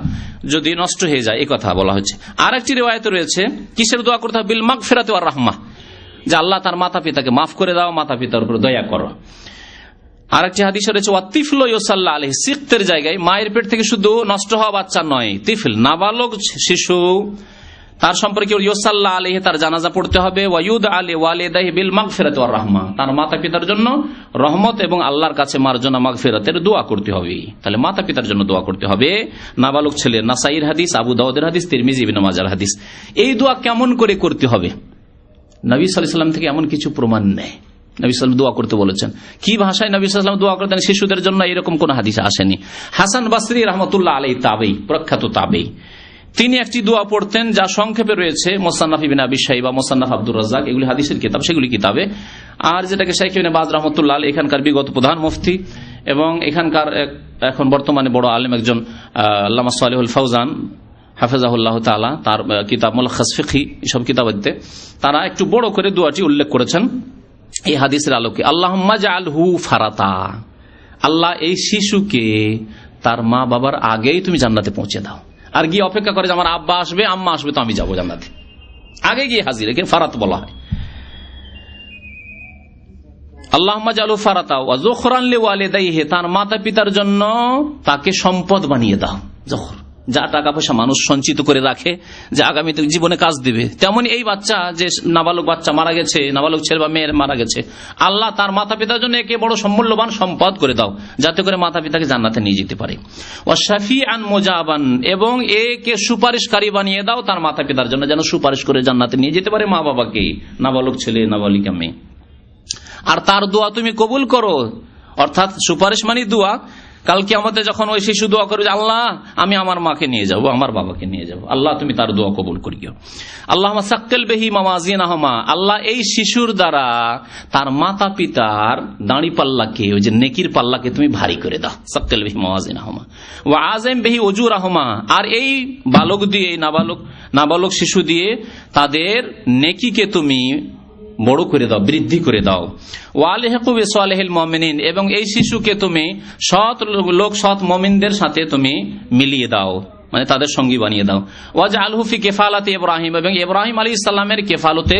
A: যদি নষ্ট হয়ে যায়, এই কথা বলা হচ্ছে। আর একটি রিওয়ায়াত রয়েছে কিসের দোয়া করতে হবে, বিল মাগফিরাতি ওয়ার রাহমাহ, যে আল্লাহ তার মাতা পিতাকে মাফ করে দাও, মাতা পিতার উপর দয়া করো। আর একটি হাদিস রয়েছে ওয়াতিফলু ইউসাল্লা আলাইহি, সিকতের জায়গায় মায়ের পেট থেকে শুধু নষ্ট হওয়া বাচ্চা নয়, তিফল নাবালক শিশু, তার সম্পর্কে ইউসাল্লা আলাইহি, তার জানাজা পড়তে হবে। ওয়ায়ুদ আলী ওয়ালিদাইহি বিল মাগফিরাতি ওয়ার রাহমা, তার মাতা পিতার জন্য রহমত এবং আল্লাহর কাছে মার্জনা মাগফিরাতের দোয়া করতে হবে। তাহলে মাতা পিতার জন্য দোয়া করতে হবে। নাবালক ছেলে, নাসাইর হাদিস, আবু দাউদের হাদিস, তিরমিজি, ইবনে মাজার হাদিস। এই দোয়া কেমন করে করতে হবে? নবী সাল্লাল্লাহু আলাইহি ওয়াসাল্লাম থেকে এমন কিছু প্রমাণ নেই। নবী সাল্লাল্লাহু আলাইহি ওয়াসাল্লাম দোয়া করতে বলেছেন, কি ভাষায় নবী সাল্লাল্লাহু আলাইহি ওয়াসাল্লাম দোয়া করতেন শিশুদের জন্য, এরকম কোন হাদিস আসেনি। হাসান বসরি রাহমাতুল্লাহ আলাইহি, তাবেঈ, প্রখ্যাত তাবেঈ, তিনি একটি দোয়া পড়তেন যা সংক্ষেপে রয়েছে মুসান্নাফ ইবনে আবি শাইবা, মুসান্নাফ আব্দুর রাজ্জাক, এগুলি হাদিসের কিতাব, সেগুলি কিতাবে। আর যেটাকে শাইখ ইবনে বাজ রাহমাতুল্লাহ আলাইহি, এখানকার বিগত প্রধান মুফতি এবং এখানকার এখন বর্তমানে বড় আলেম একজন আল্লামা সালেহুল ফাওজান হাফেজাহুল্লাহ তাআলা, তার কিতাব মুলখাস ফিকহি, এসব কিতাবতে তারা একটু বড় করে দোয়াটি উল্লেখ করেছেন এই হাদিসের আলোকে। আল্লাহুম্মা জাআলহু ফারাতা, আল্লাহ এই শিশুকে তার মা বাবার আগেই তুমি জান্নাতে পৌঁছে দাও। আর গিয়ে অপেক্ষা করে যে আমার আব্বা আসবে, আম্মা আসবে, তো আমি যাবো জান্নাতে, আগে গিয়ে হাজির, একে ফারাত বলা হয়। আল্লাহুম্মা জাআলহু ফারাতা ওয়া যুখরান লিওয়ালিদাইহি, তার মাতা পিতার জন্য তাকে সম্পদ বানিয়ে দাও। যখর, যা টাকা পয়সা মানুষ সঞ্চিত করে রাখে যে আগামীতে জীবনে কাজ দিবে, তেমন এই বাচ্চা যে নাবালক বাচ্চা মারা গেছে, নাবালক ছেলে বা মেয়ের মারা গেছে, আল্লাহ তার মাতা পিতার জন্য একে বড় সম্মূল্যবান সম্পদ করে দাও, যাতে করে মাতা পিতাকে জান্নাতে নিয়ে যেতে পারে। ওয়া শাফিআন মুজাবান, এবং একে সুপারিশকারী বানিয়ে দাও তার মাতা পিতার জন্য, যেন সুপারিশ করে জান্নাতে নিয়ে যেতে পারে মা বাবাকে, নাবালক ছেলে নাবালিকা মেয়ে। আর তার দোয়া তুমি কবুল করো, অর্থাৎ সুপারিশ মানে দোয়া, কালকে আমাদের যখন ওই শিশু দোয়া করবে, আল্লাহ আমি আমার মাকে নিয়ে যাব, আমার বাবাকে নিয়ে যাব, আল্লাহ তুমি তার দোয়া কবুল করিও। আল্লাহুম্মা সাক্কিল বিহি মাওয়াজিনাহুমা, আল্লাহ এই শিশুর দ্বারা তার মাতা পিতার দাঁড়ি পাল্লাকে, ওই যে নেকির পাল্লাকে তুমি ভারী করে দাও। সাক্কিল বিহি মাওয়াজিনাহুমা ওয়া আযিম বিহি উজুরাহুমা, আর এই বালক দিয়ে, নাবালক শিশু দিয়ে তাদের নেকিকে তুমি বড় করে দাও, বৃদ্ধি করে দাও। ওয়ালিহিকু বিসালিহিল মুমিনিন, এবং এই শিশুকে তুমি সৎ লোক, সৎ মুমিনদের সাথে তুমি মিলিয়ে দাও, মানে তাদের সঙ্গী বানিয়ে দাও। ওয়াজআলহু ফি কিফালাতি ইব্রাহিম, এবং ইব্রাহিম আলাইহিস সালামের কেফালতে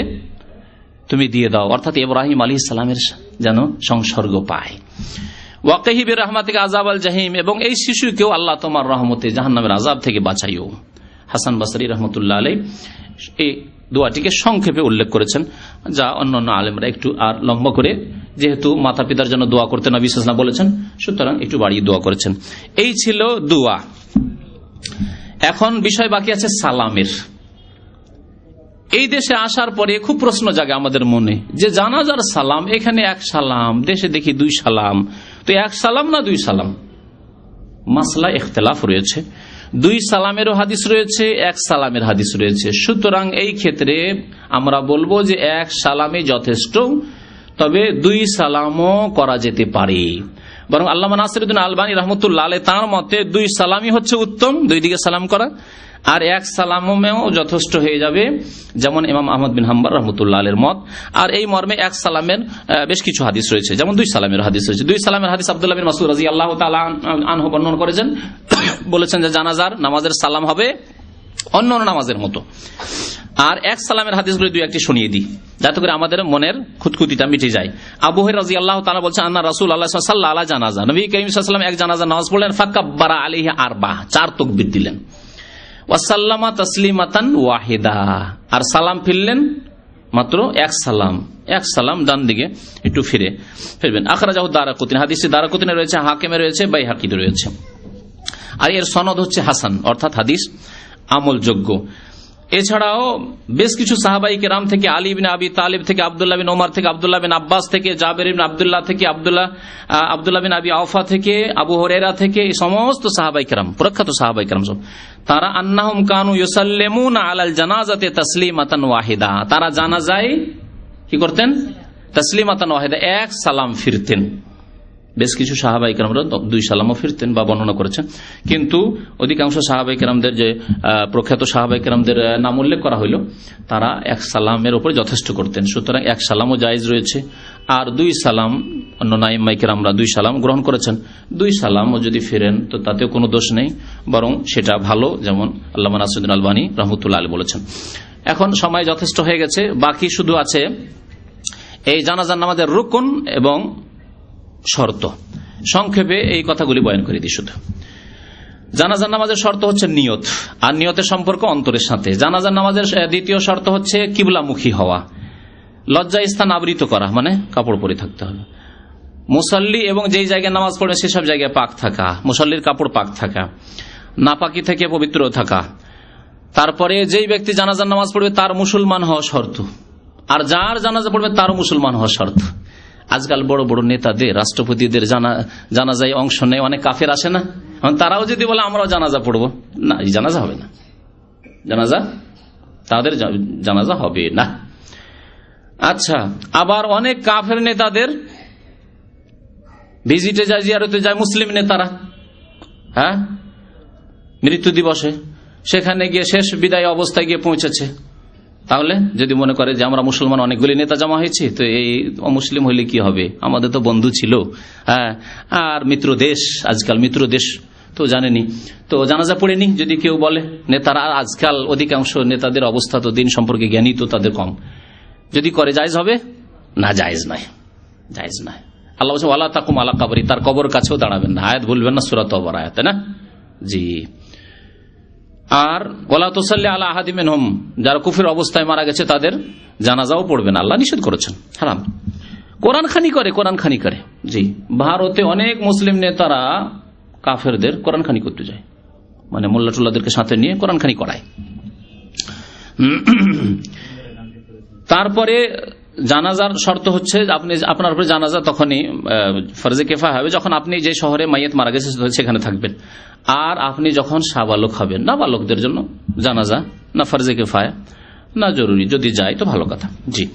A: তুমি দিয়ে দাও, অর্থাৎ ইব্রাহিম আলাইহিস সালামের যেন সংসর্গ পায়। ওয়াকিহি বিরহমাতিকা আযাবাল জাহিম, এবং এই শিশুকেও আল্লাহ তোমার রহমতে জাহান্নামের আযাব থেকে বাঁচাইও। হাসান বসরি রহমতুল্লাহ আলাইহি এই দোয়াটিকে সংক্ষেপে উল্লেখ করেছেন, যা অন্যান্য আলেমরা একটু আর লম্বা করে, যেহেতু মাতা পিতার জন্য দোয়া করতে নবী সাল্লাল্লাহু আলাইহি ওয়াসাল্লাম বলেছেন, সুতরাং একটু বাড়িয়ে দোয়া করেছেন। এই ছিল দোয়া। এখন বিষয় বাকি আছে সালামের। এই দেশে আসার পরে খুব প্রশ্ন জাগে আমাদের মনে, যে জানাজার সালাম, এখানে এক সালাম, দেশে দেখি দুই সালাম, তো এক সালাম না দুই সালাম? মাসলা ইখতিলাফ রয়েছে। দুই সালামেরও হাদিস রয়েছে, এক সালামের হাদিস রয়েছে। সুতরাং এই ক্ষেত্রে আমরা বলবো যে এক সালামে যথেষ্ট, তবে দুই সালামও করা যেতে পারে। বরং আল্লামা নাসিরউদ্দিন আলবানী রহমতুল্লাহ আলাইহি তার মতে দুই সালামই হচ্ছে উত্তম, দুই দিকে সালাম করা, আর এক সালামেও যথেষ্ট হয়ে যাবে, যেমন ইমাম আহমদ বিন হাম্বল রহমতুল্লাহ আলাইহির মত। আর এই মর্মে এক সালামের বেশ কিছু হাদিস রয়েছে, যেমন দুই সালামের হাদিস রয়েছে। দুই সালামের হাদিস আব্দুল্লাহ বিন মাসউদ রাদিয়াল্লাহু তাআলা আনহু বর্ণনা করেছেন, বলেছেন যে জানাজার নামাজের সালাম হবে অন্য নামাজের মতো। আর এক সালামের হাদিসগুলো দুই একটি শুনিয়ে দিই, যাতে করে আমাদের মনের খুঁতখুঁতিটা মিটে যায়। আবু হুরায়রা রাদিয়াল্লাহু তাআলা বলছেন, আন্না রাসূলুল্লাহ সাল্লাল্লাহু আলাইহি জানাজা, নবী করিম সাল্লাল্লাহু আলাইহি ওয়াসাল্লাম এক জানাজা নামাজ পড়লেন, ফাকাব্বারা আলাইহি আরবা, চার তাকবীর দিলেন, ওয়াসাল্লামা তাসলিমাতান ওয়াহিদা, আর সালাম ফিরলেন মাত্র এক সালাম, এক সালাম ডান দিকে একটু ফিরবেন। আখরাজাহু দারাকুতনি, হাদিসে দারাকুতনি রয়েছে, হাকিমে রয়েছে, বাইহাকিতে রয়েছে। আর এর সনদ হচ্ছে হাসান, অর্থাৎ হাদিস আমলযোগ্য। এছাড়াও বেশ কিছু সাহাবাই কেরাম থেকে, আলী ইবনে আবি তালিব থেকে, আব্দুল্লাহ বিন ওমর থেকে, আব্দুল্লাহ বিন আব্বাস থেকে, জাবের ইবনে আব্দুল্লাহ থেকে, আব্দুল্লাহ বিন আবি আওফা থেকে, আবু হুরায়রা থেকে, এই সমস্ত সাহাবাই কেরাম, প্রখ্যাত সাহাবাই কেরাম সব, তারা আন্নাহুম কানু ইউসাল্লিমুনা আলাল জানাজাতি তাসলিমাতান ওয়াহিদা, তারা জানাজায় কি করতেন? তাসলিমাতান ওয়াহিদা, এক সালাম ফিরতেন। বেশ কিছু সাহাবাই কেরামরা দুই সালামও ফিরতেন বা বর্ণনা করেছেন, কিন্তু অধিকাংশ সাহাবাই কেরামদের, যে প্রখ্যাত সাহাবাই কেরামদের নাম উল্লেখ করা হইল, তারা এক সালামের উপরে যথেষ্ট করতেন। সুতরাং এক সালামও জায়েজ রয়েছে। আর দুই সালাম, অন্য আইম্মায়ে কেরামরা দুই সালাম গ্রহণ করেছেন। দুই সালামও যদি ফিরেন তো তাতেও কোনো দোষ নেই, বরং সেটা ভালো, যেমন আল্লামা নাসিরউদ্দিন আলবানী রহমতুল্লাহ আলাইহি বলেছেন। এখন সময় যথেষ্ট হয়ে গেছে, বাকি শুধু আছে এই জানাজার নামাজের রুকুন এবং শর্ত। সংক্ষেপে এই কথাগুলি বয়ান করে দিই। শুধু জানাজার নামাজের শর্ত হচ্ছে নিয়ত, আর নিয়তের সম্পর্ক অন্তরের সাথে। জানাজার নামাজের দ্বিতীয় শর্ত হচ্ছে কিবলামুখী হওয়া, লজ্জা স্থান আবৃত করা, মানে কাপড় পরে থাকতে হবে। মুসাল্লি এবং যেই জায়গায় নামাজ পড়ে সেসব জায়গায় পাক থাকা, মুসাল্লির কাপড় পাক থাকা, নাপাকি থেকে পবিত্র থাকা। তারপরে যেই ব্যক্তি জানাজার নামাজ পড়বে তার মুসলমান হওয়া শর্ত, আর যার জানাজা পড়বে তার মুসলমান হওয়া শর্ত। আজকাল বড় বড় নেতাদের, রাষ্ট্রপতিদের জানাজায় অংশ নেয় অনেক কাফের আসে না, তারাও যদি বলে আমরাও জানাজা পড়বো, না, এই জানাজা হবে না, জানাজা তাদের জানাজা হবে না। আচ্ছা, আবার অনেক কাফের নেতাদের ভিজিটে যায়, জিয়ারতে যায় মুসলিম নেতারা, হ্যাঁ, মৃত্যু দিবসে সেখানে গিয়ে শেষ বিদায় অবস্থায় গিয়ে পৌঁছেছে। তাহলে যদি মনে করে যে আমরা মুসলমান অনেকগুলি নেতা জমা হয়েছি, তো এই অমুসলিম হইলে কি হবে, আমাদের তো বন্ধু ছিল, হ্যাঁ, আর মিত্র দেশ, আজকাল মিত্র দেশ তো জানেনি, তো জানাজা পড়েনি যদি কেউ বলে। নেতারা আজকাল অধিকাংশ নেতাদের অবস্থা তো দিন সম্পর্কে জ্ঞানী তো তাদের কম, যদি করে জায়েজ হবে না? জায়েজ নাই, জায়েজ নাই। আল্লাহ বলছেন ওয়ালা তাকুম আলা কবরি, তার কবর কাছেও দাঁড়াবেন না। আয়াত ভুলবেন না, সূরা তওবার আয়াত, না? জি। আর ওয়ালা তুসাল্লি আলা আহাদিম মিনহুম, যারা কুফর অবস্থায় মারা গেছে তাদের জানাজাও পড়বেন, আল্লাহ নিষেধ করেছেন, হারাম। কোরআন খানি করে, জি। ভারতে অনেক মুসলিম নেতারা কাফেরদের কোরআন খানি করতে যায়, মানে মোল্লা টুল্লাদেরকে সাথে নিয়ে কোরআন খানি করায়। তারপরে জানাজার শর্ত হচ্ছে আপনি আপনার উপরে জানাজা তখনই ফরজে কিফায়া হবে যখন আপনি যে শহরে মাইয়াত মারা গেছে সেখানে থাকবেন, আর আপনি যখন সাবালক হবেন। নাবালকদের জন্য জানাজা না ফরজে কিফায়া না জরুরি, যদি যায় তো ভালো কথা। জি,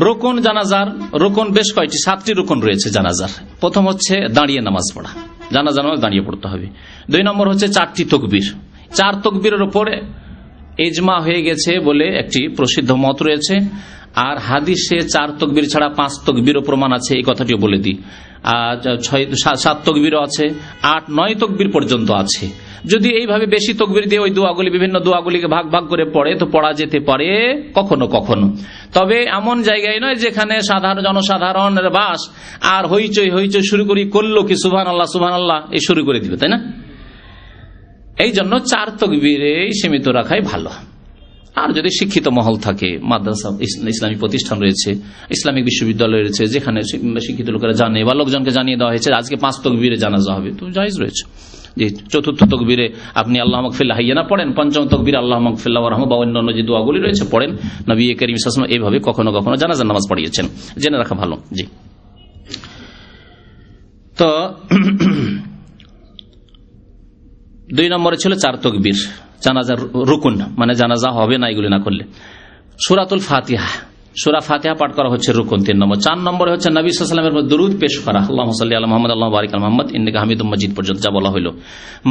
A: রুকুন জানাজার রুকুন বেশ কয়টি, 7টি রুকুন রয়েছে জানাজার। প্রথম হচ্ছে দাঁড়িয়ে নামাজ পড়া, জানাজার নামাজ দাঁড়িয়ে পড়তে হবে। 2 নম্বর হচ্ছে 4টি তাকবীর, 4 তাকবীরের উপরে ইজমা হয়ে গেছে বলে একটি প্রসিদ্ধ মত রয়েছে। আর হাদিসে 4 তাকবীর ছাড়া 5 তাকবীরও প্রমাণ আছে, এই কথাটিও বলে দিই। 7 তাকবীরও আছে, 8, 9 তাকবীর পর্যন্ত আছে। যদি এইভাবে বেশি তাকবীর দিয়ে ওই দোয়াগুলি বিভিন্ন দোয়াগুলিকে ভাগ ভাগ করে পড়ে তো পড়া যেতে পারে কখনো কখনো, তবে এমন জায়গায় নয় যেখানে সাধারণ জনসাধারণের বাস আর হইচই হইচই শুরু করি করলো কি সুবহানাল্লাহ সুবহানাল্লাহ এই শুরু করে দিবে, তাই না? এই জন্য 4 তাকবীরে সীমিত রাখাই ভালো। আর যদি শিক্ষিত মহল থাকে, মাদ্রাসা ইসলামিক প্রতিষ্ঠান রয়েছে, ইসলামিক বিশ্ববিদ্যালয় রয়েছে, যেখানে শিক্ষিত লোকেরা জানে বা লোকজনকে জানিয়ে দেওয়া হয়েছে আজকে 5 তাকবীরে জানাজা হবে, তো জায়েজ রয়েছে। জি, 4র্থ তাকবীরে আপনি আল্লাহ মাগফিরাল্লাহ হাইয়ানা পড়েন, 5ম তাকবীরে আল্লাহ মাগফিরাল্লাহ ওয়ারহামহু বা অন্যান্য যে দোয়াগুলি রয়েছে পড়েন। নবী করিম সাল্লাল্লাহু আলাইহি ওয়াসাল্লাম এইভাবে কখনো কখনো জানাজার নামাজ পড়িয়েছেন, জেনে রাখা ভালো। জি, তো 2 নম্বরে ছিল 4 তাকবীর জানাজার রুকুন, মানে জানাজা হবে না এগুলি না করলে। সূরাতুল ফাতিহা, সূরা ফাতিহা পাঠ করা হচ্ছে রুকুন 3 নম্বর। 4 নম্বরে হচ্ছে নবী সাল্লাল্লাহু আলাইহি ওয়াসাল্লামের দরুদ পেশ করা, আল্লাহুম্মা সাল্লি আলা মুহাম্মাদ আল্লাহুম্মা বারিক আলা মুহাম্মাদ ইন্নাকা হামিদুম মাজিদ পর্যন্ত যা বলা হলো।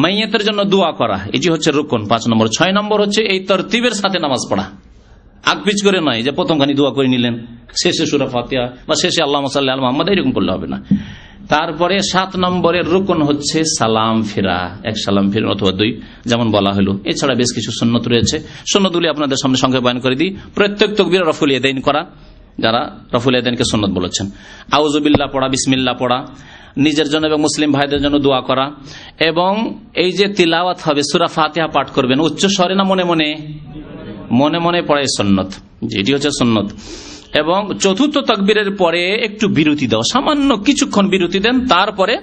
A: মাইয়াতের জন্য দোয়া করা, এটি হচ্ছে রুকুন 5 নম্বর। 6 নম্বর হচ্ছে এই তরতিবের সাথে নামাজ পড়া, আগপিছ করে নয় যে প্রথমখানি দোয়া করে নিলেন, শেষে সূরা ফাতিহা বা শেষে আল্লাহুম্মা সাল্লি আলা মুহাম্মাদ, এরকম করলে হবে না। তারপরে 7 নম্বরের রুকুন হচ্ছে সালাম ফেরা, 1 সালাম ফেরা অথবা 2 যেমন বলা হলো। এছাড়া বেশ কিছু সুন্নত রয়েছে, সুন্নতগুলি আপনাদের সামনে সংক্ষেপে বয়ান করে দিই। প্রত্যেক তাকবীরে রফুল ইয়াদাইন করা, যারা রফুল ইয়াদাইনকে সুন্নত বলেছেন। আউযু বিল্লাহ পড়া, বিসমিল্লাহ পড়া, নিজের জন্য এবং মুসলিম ভাইদের জন্য দোয়া করা, এবং এই যে তিলাওয়াত হবে সূরা ফাতিহা পাঠ করবেন উচ্চ স্বরে না মনে মনে? মনে মনে পড়াই সুন্নত, যেটি হচ্ছে সুন্নত। এবং 4র্থ তাকবীরের পরে একটু বিরতি দাও, সামান্য কিছুক্ষণ বিরতি দেন, তারপরে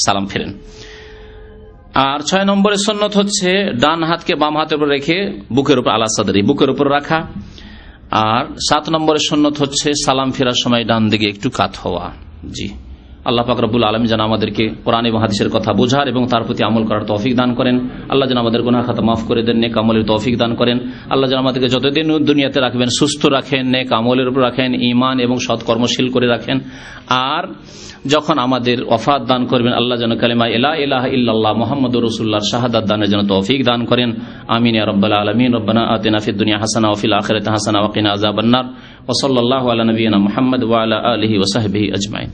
A: সালাম ফেরেন। আর 6 নম্বরের সুন্নত হচ্ছে ডান হাতকে বাম হাতের উপর রেখে বুকের উপর আলা সাদরি, বুকের উপর রাখা। আর 7 নম্বরের সুন্নত হচ্ছে সালাম ফেরার সময় ডান দিকে একটু কাত হওয়া। জি, আল্লাহ পাক রব্বুল আলামিন যেন আমাদেরকে কোরআন এবং হাদিসের কথা বোঝার এবং তার প্রতি আমল করার তৌফিক দান করেন। আল্লাহ যেন আমাদের গুনাহ খাতা মাফ করে দেন, নেক আমলের তৌফিক দান করেন। আল্লাহ যেন আমাদেরকে যতদিন দুনিয়াতে রাখবেন সুস্থ রাখেন, নেক আমলের উপর রাখেন, ঈমান এবং সৎকর্মশীল করে রাখেন। আর যখন আমাদের ওয়াফাত দান করবেন আল্লাহ যেন কালিমা লা ইলাহা ইল্লাল্লাহ মুহাম্মাদুর রাসূলুল্লাহর শাহাদাত দানের জন্য তৌফিক দান করেন। আমিন ইয়া রাব্বাল আলামিন। রব্বানা আতিনা ফিদ দুনিয়া হাসানাহ ওয়া ফিল আখিরাতি হাসানাহ ওয়া কিনা আযাবান নার। ওয়া সাল্লাল্লাহু আলা নাবিয়িনা মুহাম্মদ ওয়া আলা আলিহি ওয়া সাহবিহি আজমাইন।